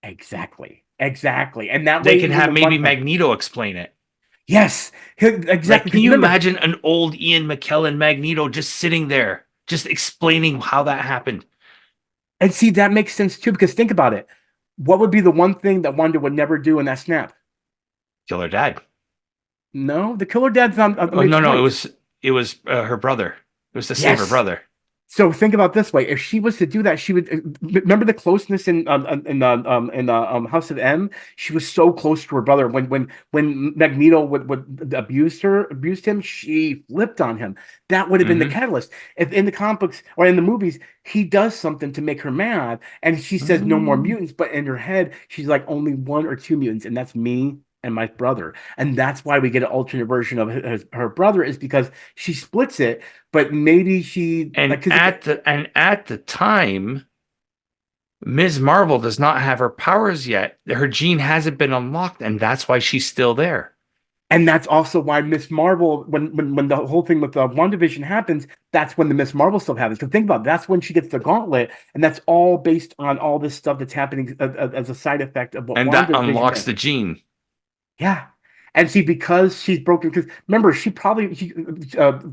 Exactly. Exactly. And that They way, can even have the maybe one, Magneto explain it. yes, Like, exactly. can Because you remember, imagine an old Ian McKellen Magneto just sitting there, just explaining how that happened? and see, that makes sense too, because think about it. What would be the one thing that Wanda would never do in that snap? Kill her dad. No, the killer dad's not a Oh no, major no, point. it was her brother. It was to save her Yes. brother. So think about it this way: if she was to do that, she would remember the closeness in House of M. She was so close to her brother. When Magneto would abused him, she flipped on him. That would have been the Hmm. catalyst. If in the comic books or in the movies, he does something to make her mad, and she says no more Mm. mutants, but in her head, she's like only one or two mutants, and that's me and my brother. And that's why we get an alternate version of her brother, is because she splits it, but maybe she like And because at the time, Ms. Marvel does not have her powers yet. Her gene hasn't been unlocked, and that's why she's still there. and that's also why Miss Marvel, when the whole thing with the WandaVision happens, that's when the Miss Marvel stuff happens. Because think about it, that's when she gets the gauntlet, and that's all based on all this stuff that's happening as a side effect of what And that WandaVision unlocks is. the gene. Yeah. And see, because she's broken, because remember,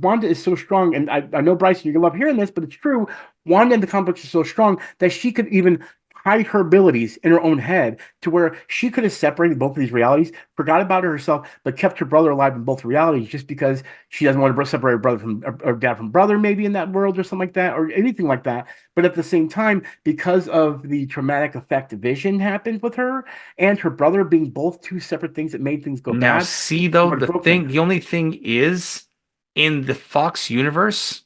Wanda is so strong, and I know Bryson, you're gonna love hearing this, but it's true. Wanda in the comic books is so strong that she could even hide her abilities in her own head to where she could have separated both of these realities, forgot about it herself, but kept her brother alive in both realities just because she doesn't want to separate her brother from or dad from brother, maybe in that world or something like that, or anything like that. But at the same time, because of the traumatic effect Vision happened with her and her brother being both two separate things that made things go Now, bad, see she though, would have broken. the only thing is in the Fox universe,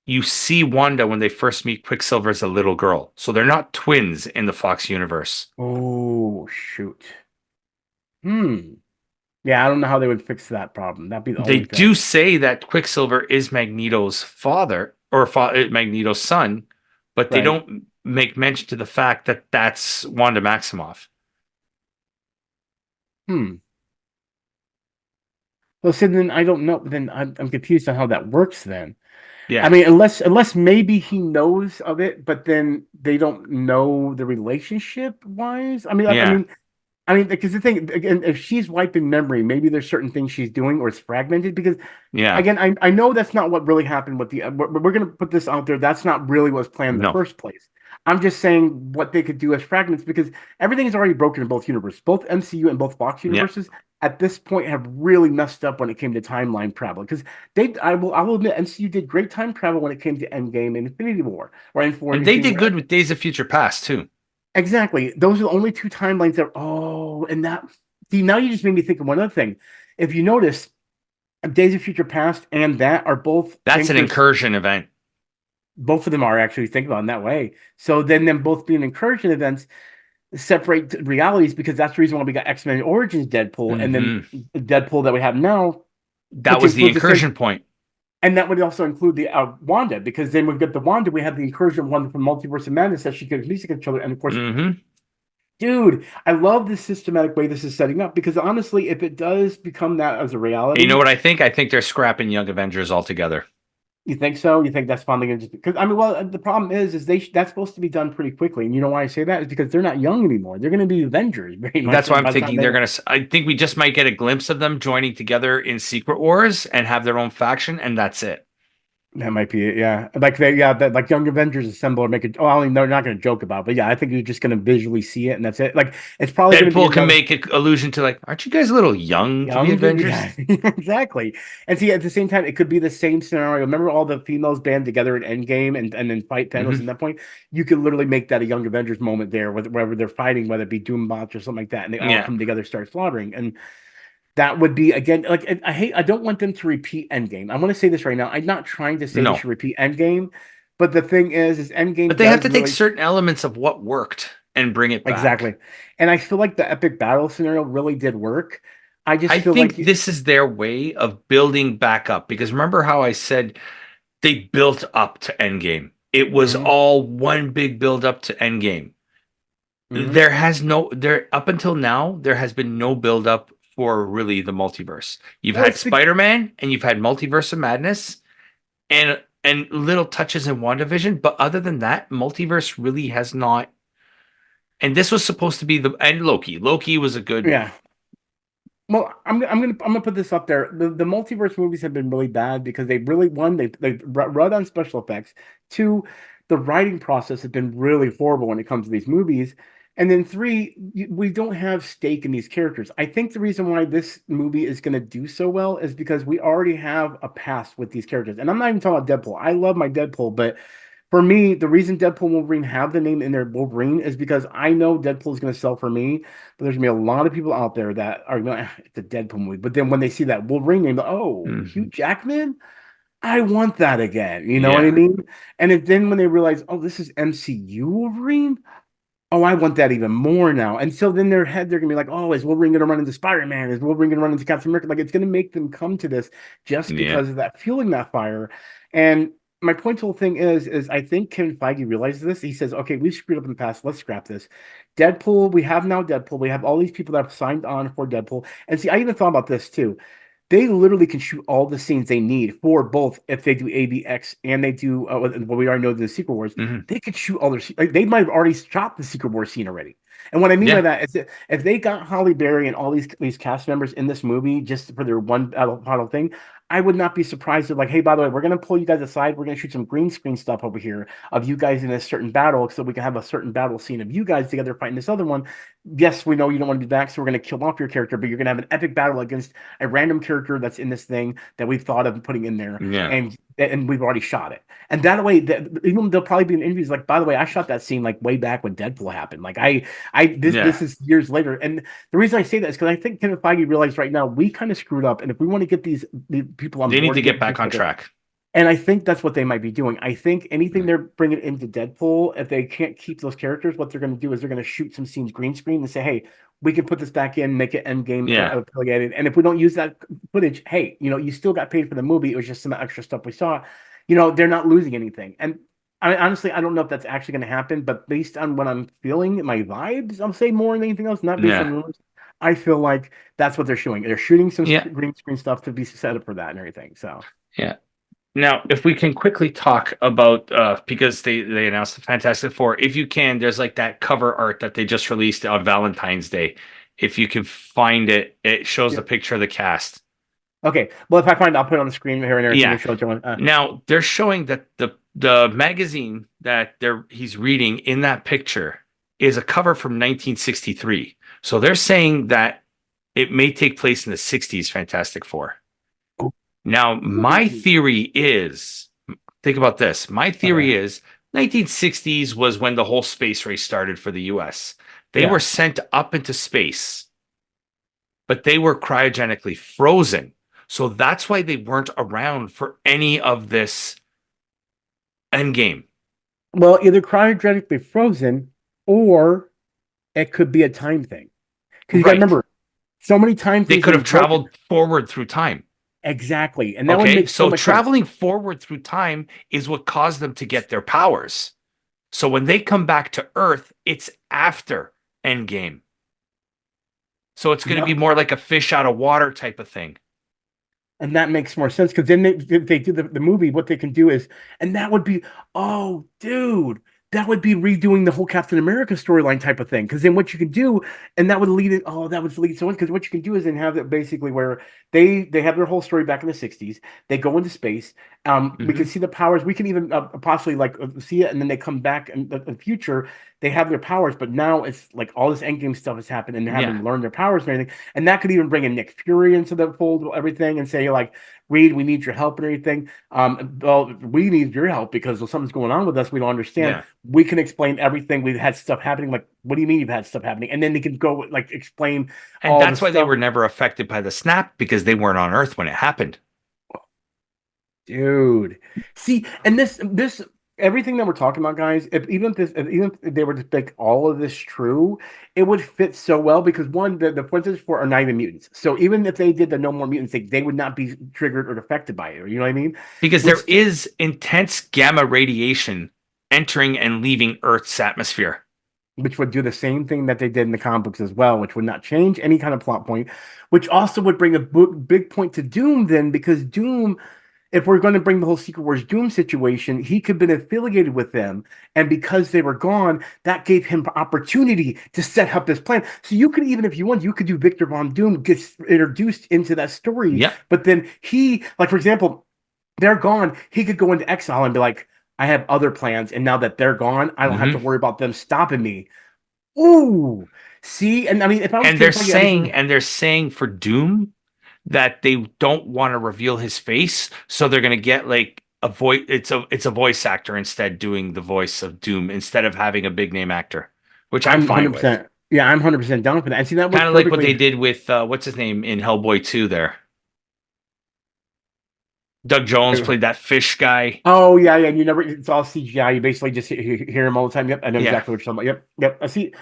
you see Wanda when they first meet Quicksilver as a little girl. So they're not twins in the Fox universe. Oh, shoot. Hmm. Yeah, I don't know how they would fix that problem. That'd be the They only do thing. say that Quicksilver is Magneto's father or Magneto's son, but they Right. don't make mention to the fact that that's Wanda Maximoff. Hmm. Well, see, then I don't know. Then I'm confused on how that works then. I Yeah, mean, unless maybe he knows of it, but then they don't know the relationship wise. yeah, I mean, because the thing again, if she's wiping memory, maybe there's certain things she's doing or it's fragmented. Because yeah. again, I know that's not what really happened with the. We're going to put this out there. That's not really what was planned in the No, first place. I'm just saying what they could do as fragments because everything is already broken in both universes, both MCU and both Fox yeah. universes. At this point, have really messed up when it came to timeline travel because I will admit MCU did great time travel when it came to Endgame and Infinity War or And they Infinity did War. good with Days of Future Past too. Exactly. Those are the only two timelines that, oh, and that, see, now you just made me think of one other thing. If you notice, Days of Future Past and that are both That's an anchors. incursion event. Both of them are actually think about it in that way. So then them both being incursion events separate realities because that's the reason why we got X-Men Origins Deadpool and then Hmm. Deadpool that we have now, That which was the includes the same, incursion point. and that would also include the Wanda because then we've got the Wanda, we have the incursion one from Multiverse of Madness that she could at least control, and of course Hmm. dude, I love this systematic way this is setting up because honestly, if it does become that as a And you know reality, what I think? I think they're scrapping Young Avengers altogether. you think so? You think that's finally going to because I mean, well, the problem is that's supposed to be done pretty quickly, and you know why I say that is because they're not young anymore. They're going to be Avengers very much That's why I'm by the time thinking they. they're gonna. I think we just might get a glimpse of them joining together in Secret Wars and have their own faction, and that's it. That might be it, yeah. Like Young Avengers assemble or make it. Oh, I mean, they're not going to joke about, but yeah, I think you're just going to visually see it, and that's it. Like it's probably going to be Deadpool can another. make an allusion to like, aren't you guys a little young to be Young, Avengers? yeah, exactly. And see, at the same time, it could be the same scenario. Remember all the females band together in Endgame and then fight Thanos Hmm. at that point? You could literally make that a Young Avengers moment there, wherever they're fighting, whether it be Doombots or something like that, and they all Yeah. come together, start slaughtering. And that would be again, like I don't want them to repeat Endgame. I want to say this right now. I'm not trying to say they No, should repeat Endgame, but the thing is but Endgame they have does to take really certain elements of what worked and bring it back. exactly. And I feel like the epic battle scenario really did work. I just I feel think like this is their way of building back up because remember how I said they built up to Endgame. It was mhm, all one big build up to Endgame. mhm. There has no there up until now, there has been no build up for really the multiverse. You've Well, had it's the Spider-Man and you've had Multiverse of Madness and little touches in WandaVision, but other than that, multiverse really has not. And this was supposed to be the and Loki. Loki was a good. yeah. Well, I'm gonna put this up there. The multiverse movies have been really bad because they really one they run on special effects. Two, the writing process has been really horrible when it comes to these movies. And then three, we don't have stake in these characters. I think the reason why this movie is going to do so well is because we already have a past with these characters. And I'm not even talking about Deadpool. I love my Deadpool, but for me, the reason Deadpool and Wolverine have the name in their Wolverine is because I know Deadpool is going to sell for me, but there's going to be a lot of people out there that are going, it's a Deadpool movie. But then when they see that Wolverine name, oh, Hugh Mhm. Jackman, I want that again. You know what I Yeah. mean? And then when they realize, oh, this is MCU Wolverine, Oh, I want that even more now. And so then their head, they're gonna be like, oh, is Wolverine gonna run into Spider-Man? Is Wolverine gonna run into Captain America? Like it's gonna make them come to this just Yeah. because of that fueling that fire. And my point to the whole thing is I think Kevin Feige realizes this. He says, okay, we screwed up in the past. Let's scrap this. Deadpool, we have now Deadpool. We have all these people that have signed on for Deadpool. And see, I even thought about this too. They literally can shoot all the scenes they need for both if they do AVX and they do what we already know the Secret Wars. Hmm. They could shoot all their like, they might have already shot the Secret Wars scene already. And what I mean by Yeah. that is that if they got Holly Berry and all these cast members in this movie just for their one battle thing, I would not be surprised if like, hey, by the way, we're gonna pull you guys aside. We're gonna shoot some green screen stuff over here of you guys in a certain battle, so we can have a certain battle scene of you guys together fighting this other one. Yes, we know you don't want to be back, so we're gonna kill off your character, but you're gonna have an epic battle against a random character that's in this thing that we've thought of putting in there, Yeah. and we've already shot it. And that way, even there'll probably be in interviews like, by the way, I shot that scene like way back when Deadpool happened. Like this Yeah. is years later. And the reason I say that is because I think Kevin Feige realized right now we kind of screwed up, and if we want to get these people on They need board to again, get back on track. and I think that's what they might be doing. I think anything Yeah. they're bringing into Deadpool, if they can't keep those characters, what they're going to do is they're going to shoot some scenes green screen and say, "Hey, we can put this back in, make it end game Yeah. affiliated. And if we don't use that footage, hey, you still got paid for the movie. It was just some extra stuff we saw. They're not losing anything. And I don't know if that's actually going to happen, but based on what I'm feeling, my vibes, I'll say more than anything else, not based on Yeah. rumors. I feel like that's what they're showing. They're shooting some Yeah. green screen stuff to be set up for that and everything. So. Yeah. Now, if we can quickly talk about because they announced the Fantastic Four, if you can, there's like that cover art that they just released on Valentine's Day. If you can find it, it shows the picture of the cast. Okay. Well, if I find it, I'll put it on the screen here and there to Yeah. make sure it's on. Now they're showing that the magazine that he's reading in that picture is a cover from 1963. So they're saying that it may take place in the 60s Fantastic Four. Now, my theory is, think about this. My theory is 1960s was when the whole space race started for the US. They Yeah. were sent up into space, but they were cryogenically frozen. So that's why they weren't around for any of this endgame. Well, either cryogenically frozen or it could be a time thing. Because you got to Right. remember, so many times They could have traveled forward through time. Exactly. And that would Okay. make so So much sense. traveling forward through time is what caused them to get their powers. So when they come back to Earth, it's after Endgame. So it's going to be more like a fish out of water type of thing. And that makes more sense because then if they do the movie, what they can do is, and that would be, oh, dude, that would be redoing the whole Captain America storyline type of thing. Because then what you can do, and that would lead it, oh, that would lead so much. Because what you can do is then have it basically where they have their whole story back in the 60s. They go into space. We can see the powers. We can even possibly see it, and then they come back in the future. They have their powers, but now it's like all this endgame stuff has happened, and they're having to learn their powers and everything. And that could even bring in Nick Fury into the fold, everything, and say like, Reed, we need your help and everything. Well, we need your help because something's going on with us. We don't understand. Yeah. We can explain everything. We've had stuff happening. Like, what do you mean you've had stuff happening? And then they can go like explain And all that's the why they stuff. were never affected by the snap because they weren't on Earth when it happened. Dude, see, and this everything that we're talking about, guys. Even if they were to make all of this true, it would fit so well because one, the Fantastic Four are not even mutants. So even if they did the No More Mutants, they would not be triggered or affected by it. You know what I mean? Because there is intense gamma radiation entering and leaving Earth's atmosphere. Which would do the same thing that they did in the comic books as well, which would not change any kind of plot point, which also would bring a big point to Doom then, because Doom, if we're going to bring the whole Secret Wars Doom situation, he could have been affiliated with them. And because they were gone, that gave him opportunity to set up this plan. So you could, even if you want, you could do Victor Von Doom gets introduced into that story. Yep. But then he, like, for example, they're gone. He could go into exile and be like, I have other plans. And now that they're gone, I don't have to worry about them stopping me. Ooh, see? And I mean, if I was And they're saying for Doom that they don't want to reveal his face, so they're going to get like a voice. It's a voice actor instead doing the voice of Doom instead of having a big name actor, which I'm fine with. 100%. Yeah, I'm 100% down for that. And see, that was Kind of like what they did with what's his name in Hellboy 2 there. Doug Jones played that fish guy. Oh yeah, yeah. You never. It's all CGI. You basically just hear him all the time. Yep, I know Yeah. exactly what you're talking about. Yep, yep. I see.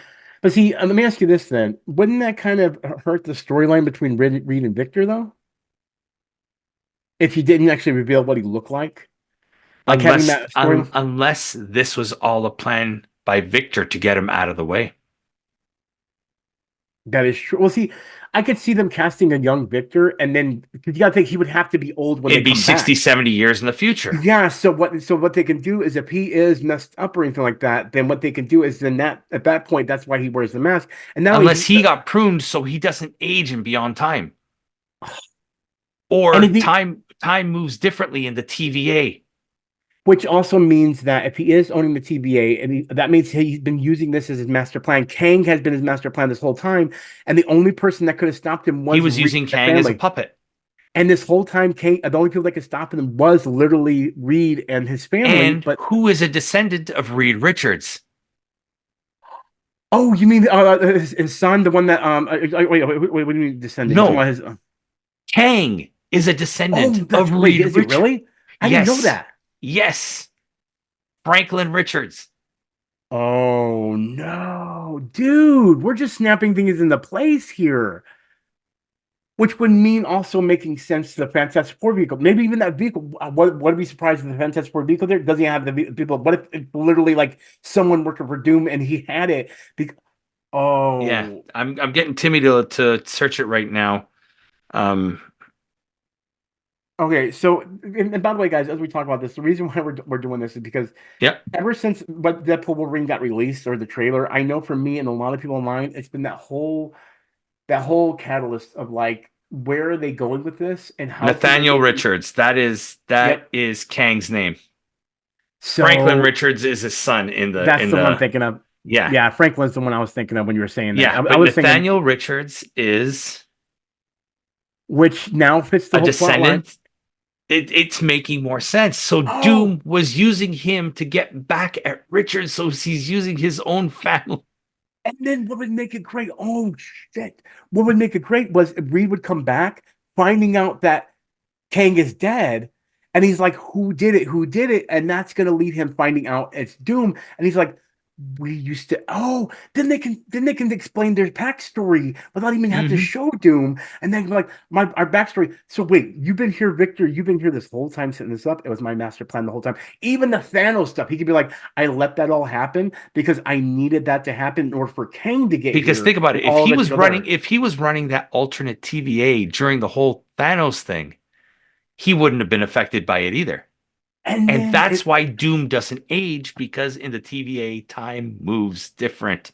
But see, let me ask you this then: wouldn't that kind of hurt the storyline between Reed and Victor, though? If you didn't actually reveal what he looked like having that story. Unless this was all a plan by Victor to get him out of the way. That is true. Well, see, I could see them casting a young Victor, and then because you gotta think he would have to be old when they It'd be come 60, back. 70 years in the future. Yeah, so what they can do is if he is messed up or anything like that, then what they can do is then that at that point that's why he wears the mask. And not only Unless he got pruned so he doesn't age and beyond time. and Or if he, time moves differently in the TVA. which also means that if he is owning the TBA, and that means he's been using this as his master plan. Kang has been his master plan this whole time, and the only person that could have stopped him He was was Reed using and the Kang as a family. puppet. And this whole time, Kang, the only people that could stop him was literally Reed and his family. And But who is a descendant of Reed Richards? oh, you mean his son, the one that wait, what do you mean descendant? You talking No, about his? Kang is a Oh, descendant that's of wait, Reed is he Richards. really? I didn't know Yes. that. Yes. Franklin Richards. Oh no, dude, we're just snapping things into place here, which would mean also making sense to the Fantastic Four vehicle. Maybe even that vehicle. What would be surprised if the Fantastic Four vehicle there doesn't have the people? What if it's literally like someone working for Doom and he had it? Yeah, Oh, I'm getting Timmy to search it right now. Um, okay. So, and by the way, guys, as we talk about this, the reason why we're doing this is because yep. ever since but Deadpool Wolverine got released or the trailer, I know for me and a lot of people online, it's been that whole catalyst of like where are they going with this and how can they Nathaniel make Richards. That yep. is Kang's name. Franklin So Richards is his son in the that's in the one I'm the thinking of. yeah. Yeah, Franklin's the one I was thinking of when you were saying that. Yeah, I but was thinking Nathaniel Richards is which now fits the a whole plot line. descendant. It's making more sense. So Oh, Doom was using him to get back at Richards, so he's using his own family. and then what would make it great? Oh shit. What would make it great was if Reed would come back, finding out that Kang is dead. And he's like, who did it? Who did it? And that's gonna lead him finding out it's Doom. And he's like, we used to then they can explain their backstory without even have to Hmm. show Doom. And then like our backstory. So wait, you've been here, Victor. You've been here this whole time setting this up. It was my master plan the whole time. Even the Thanos stuff, he could be like, I let that all happen because I needed that to happen in order for Kang to get Because here think about and it, all of it to go there. if he was running that alternate TVA during the whole Thanos thing, he wouldn't have been affected by it either. And And then that's it why Doom doesn't age because in the TVA, time moves different.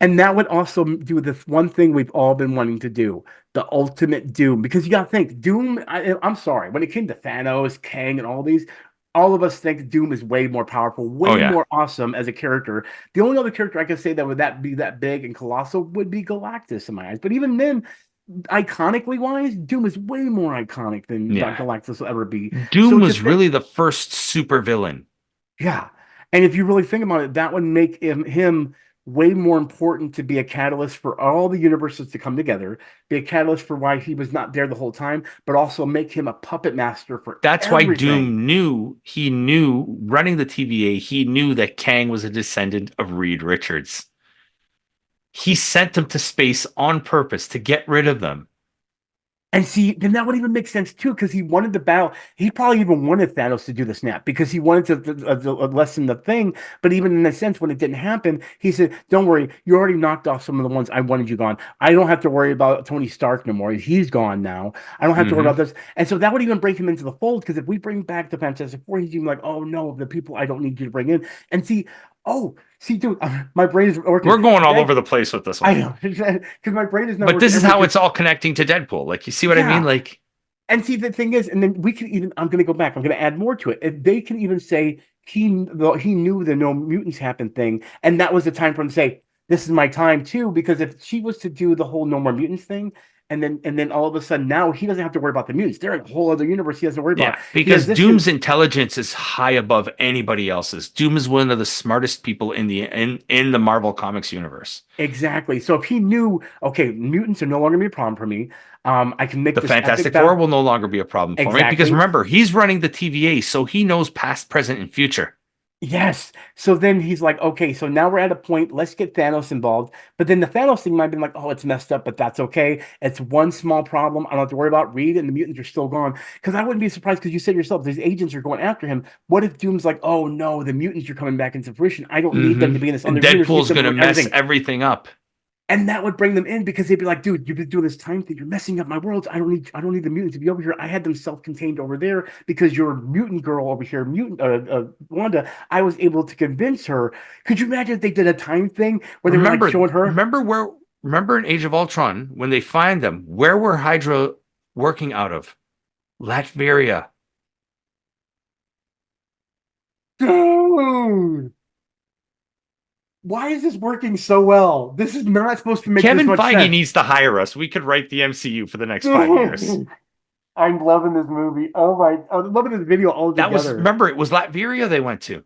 And that would also do this one thing we've all been wanting to do, the ultimate Doom. Because you got to think, Doom, I'm sorry, when it came to Thanos, Kang, and all these, all of us think Doom is way more powerful, Oh way yeah. more awesome as a character. The only other character I could say that would that be that big and colossal would be Galactus in my eyes. But even then, iconically wise, Doom is way more iconic than Yeah. Galactus will ever be. Doom So to was think, really the first supervillain. yeah. And if you really think about it, that would make him way more important to be a catalyst for all the universes to come together, be a catalyst for why he was not there the whole time, but also make him a puppet master for That's why everything. Doom knew running the TVA, he knew that Kang was a descendant of Reed Richards. He sent them to space on purpose to get rid of them. And see, then that would even make sense too, because he wanted the battle. He probably even wanted Thanos to do the snap because he wanted to lessen the thing. But even in a sense, when it didn't happen, he said, "Don't worry, you already knocked off some of the ones I wanted you gone. I don't have to worry about Tony Stark no more. He's gone now. I don't have to worry Hmm. about this." And so that would even bring him into the fold because if we bring back the Fantastic Four, he's even like, "Oh no, the people I don't need you to bring in." And see, oh, see, dude, my brain is working. We're going all Thank, over the place with this I one. know because my brain is not But this working. is Everything how because it's all connecting to Deadpool. Like, you see what I mean? yeah. Like, And see, the thing is, and then we can even, I'm going to go back, I'm going to add more to it. If they can even say he knew the no mutants happened thing, and that was the time for him to say, this is my time too, because if she was to do the whole no more mutants thing, and then all of a sudden now he doesn't have to worry about the mutants. They're in a whole other universe he doesn't worry about. Yeah, He has because this in Doom's intelligence is high above anybody else's. Doom is one of the smartest people in the Marvel Comics universe. exactly. So if he knew, okay, mutants are no longer gonna be a problem for me. I can make The this epic Fantastic Four battle. will no longer be a problem for me because Exactly. remember, he's running the TVA, so he knows past, present, and future. Yes. So then he's like, okay, so now we're at a point, let's get Thanos involved. But then the Thanos thing might be like, oh, it's messed up, but that's okay. It's one small problem. I don't have to worry about Reed and the mutants are still gone. Because I wouldn't be surprised because you said yourself, these agents are going after him. What if Doom's like, oh no, the mutants are coming back into fruition. I don't need them to be in this And other universe. Get Deadpool's them gonna doing mess everything. everything up. And that would bring them in because they'd be like, dude, you've been doing this time thing. You're messing up my worlds. I don't need the mutants to be over here. I had them self-contained over there because your mutant girl over here, mutant Wanda, I was able to convince her. Could you imagine if they did a time thing where they were like Remember, showing her? remember in Age of Ultron when they find them, where were Hydra working out of? Latveria. Dude, why is this working so well? This is not supposed to make this Kevin much Feige sense. needs to hire us. We could write the MCU for the next 5 years. Dude, I'm loving this movie. Oh my, I'm loving this video all That was, together. remember, it was Latveria they went to.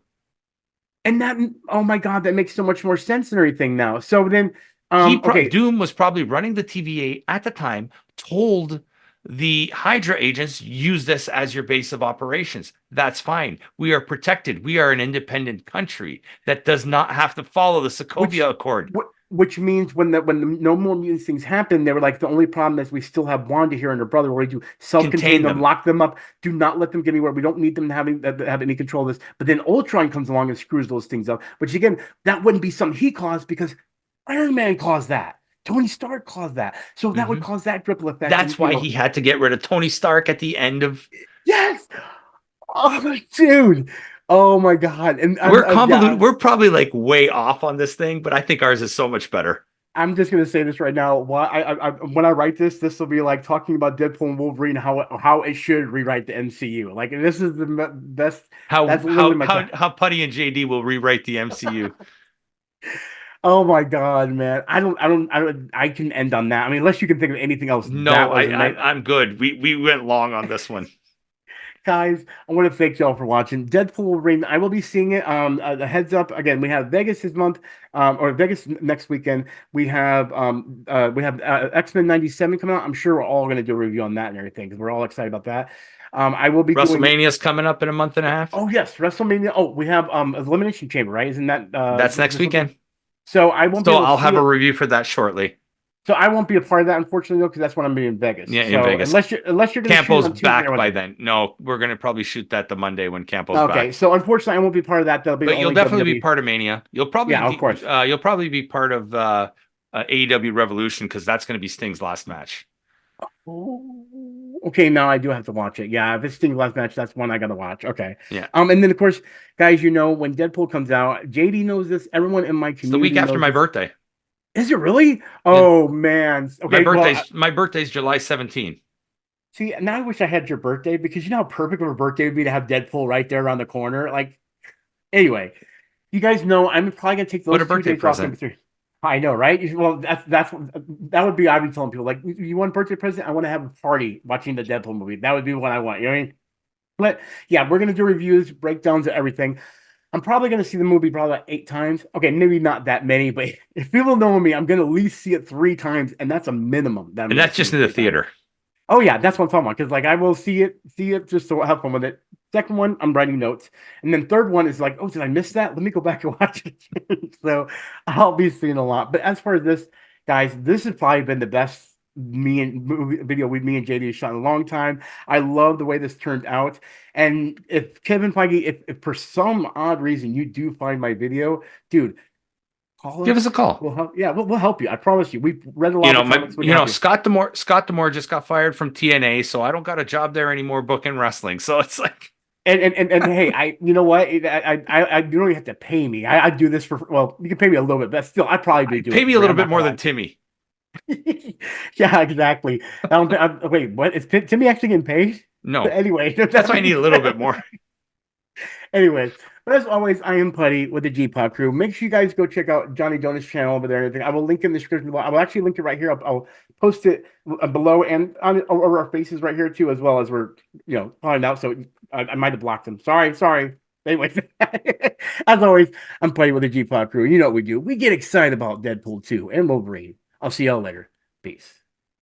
And that, oh my God, that makes so much more sense and everything now. So then, okay, Doom was probably running the TVA at the time, told the Hydra agents, use this as your base of operations. That's fine. We are protected. We are an independent country that does not have to follow the which Sokovia Accord. which means when the no more mutant things happen, they were like the only problem is we still have Wanda here and her brother. Where we do self-contain Contain them, them. lock them up, do not let them get anywhere. We don't need them having have any control of this. But then Ultron comes along and screws those things up. Which again, that wouldn't be something he caused because Iron Man caused that. Tony Stark caused that. So that would Mhm. cause that ripple effect. That's And, you why know, he had to get rid of Tony Stark at the end of. yes. Oh, dude. Oh my God. And We're yeah, convoluted. We're probably like way off on this thing, but I think ours is so much better. I'm just gonna say this right now. Why when I write this, this will be like talking about Deadpool and Wolverine, how it should rewrite the MCU. Like this is the best. How That's literally how my how time. how Putty and JD will rewrite the MCU. Oh my God, man! I can end on that. I mean, unless you can think of anything else, No, that was a night. I'm good. We went long on this one. Guys, I want to thank y'all for watching Deadpool Wolverine. I will be seeing it. The heads up again. We have Vegas this month, or Vegas next weekend. We have X-Men '97 coming out. I'm sure we're all going to do a review on that and everything because we're all excited about that. I will be doing. WrestleMania's coming up in a month and a half. Oh yes, WrestleMania. Oh, we have Elimination Chamber, right? Isn't that That's next this will be? weekend. So I won't be So able to I'll see have a it. review for that shortly. So I won't be a part of that, unfortunately, though, because that's when I'm in Vegas. Yeah, in So Vegas. unless you're going to shoot it Campo's on Tuesday or back by Wednesday. then. No, we're gonna probably shoot that the Monday when Campo's Okay, back. so unfortunately, I won't be part of that. That'll be the But you'll only definitely be WWE. part of Mania. Yeah, of course. You'll probably be part of AEW Revolution because that's going to be Sting's last match. Okay, now I do have to watch it. Yeah, if it's Sting's last match, that's one I gotta watch. Okay. Yeah, And then of course, guys, when Deadpool comes out, JD knows this. Everyone in my it's the week community after knows my this. birthday. Is it really? Yeah, Oh man. Okay. Well, my birthday's July 17th. see, now I wish I had your birthday because you know how perfect of a birthday would be to have Deadpool right there around the corner. Like, anyway, you guys know I'm probably gonna take What a those two birthday days off in present. between. I know, right? Well, that would be I'd be telling people like, you want a birthday present? I want to have a party watching the Deadpool movie. That would be what I want. You know what I mean? But yeah, we're gonna do reviews, breakdowns of everything. I'm probably gonna see the movie probably like 8 times. Okay, maybe not that many, but if people know me, I'm gonna at least see it 3 times, and that's a minimum that I'm And gonna that's see just it in the 3 times. theater. Oh yeah, that's what I'm talking about. Because like I will see it just to have fun with it. Second one, I'm writing notes, and then third one is like, oh, did I miss that? Let me go back and watch it again. So I'll be seeing a lot. But as far as this, guys, this has probably been the best me and JD have shot in a long time. I love the way this turned out. And if Kevin Feige, if for some odd reason you do find my video, dude, call Give us. us a call. We'll help. Yeah, we'll help you. I promise you. We've read a lot of the comics. We can help you. Scott Demore just got fired from TNA, so I don't got a job there anymore booking wrestling. So it's like, And hey, you know what? I you don't even have to pay me. I do this for well, you can pay me a little bit, but still, I'd probably be doing pay it me for a free. little I'm bit not more gonna than Timmy. lie. Yeah, exactly. Wait, what? Is Timmy actually getting paid? No, Anyway, that's why I need a little bit more. anyways, But as always, I am Putty with the G-Pod crew. Make sure you guys go check out Johnny Donut's channel over there. I will link in the description below. I will actually link it right here. I'll post it below and on over our faces right here too, as well as we're calling out. So I might have blocked them. Sorry. Anyway, as always, I'm Putty with the G-Pod crew. You know what we do. We get excited about Deadpool 2 and Wolverine. I'll see y'all later. Peace.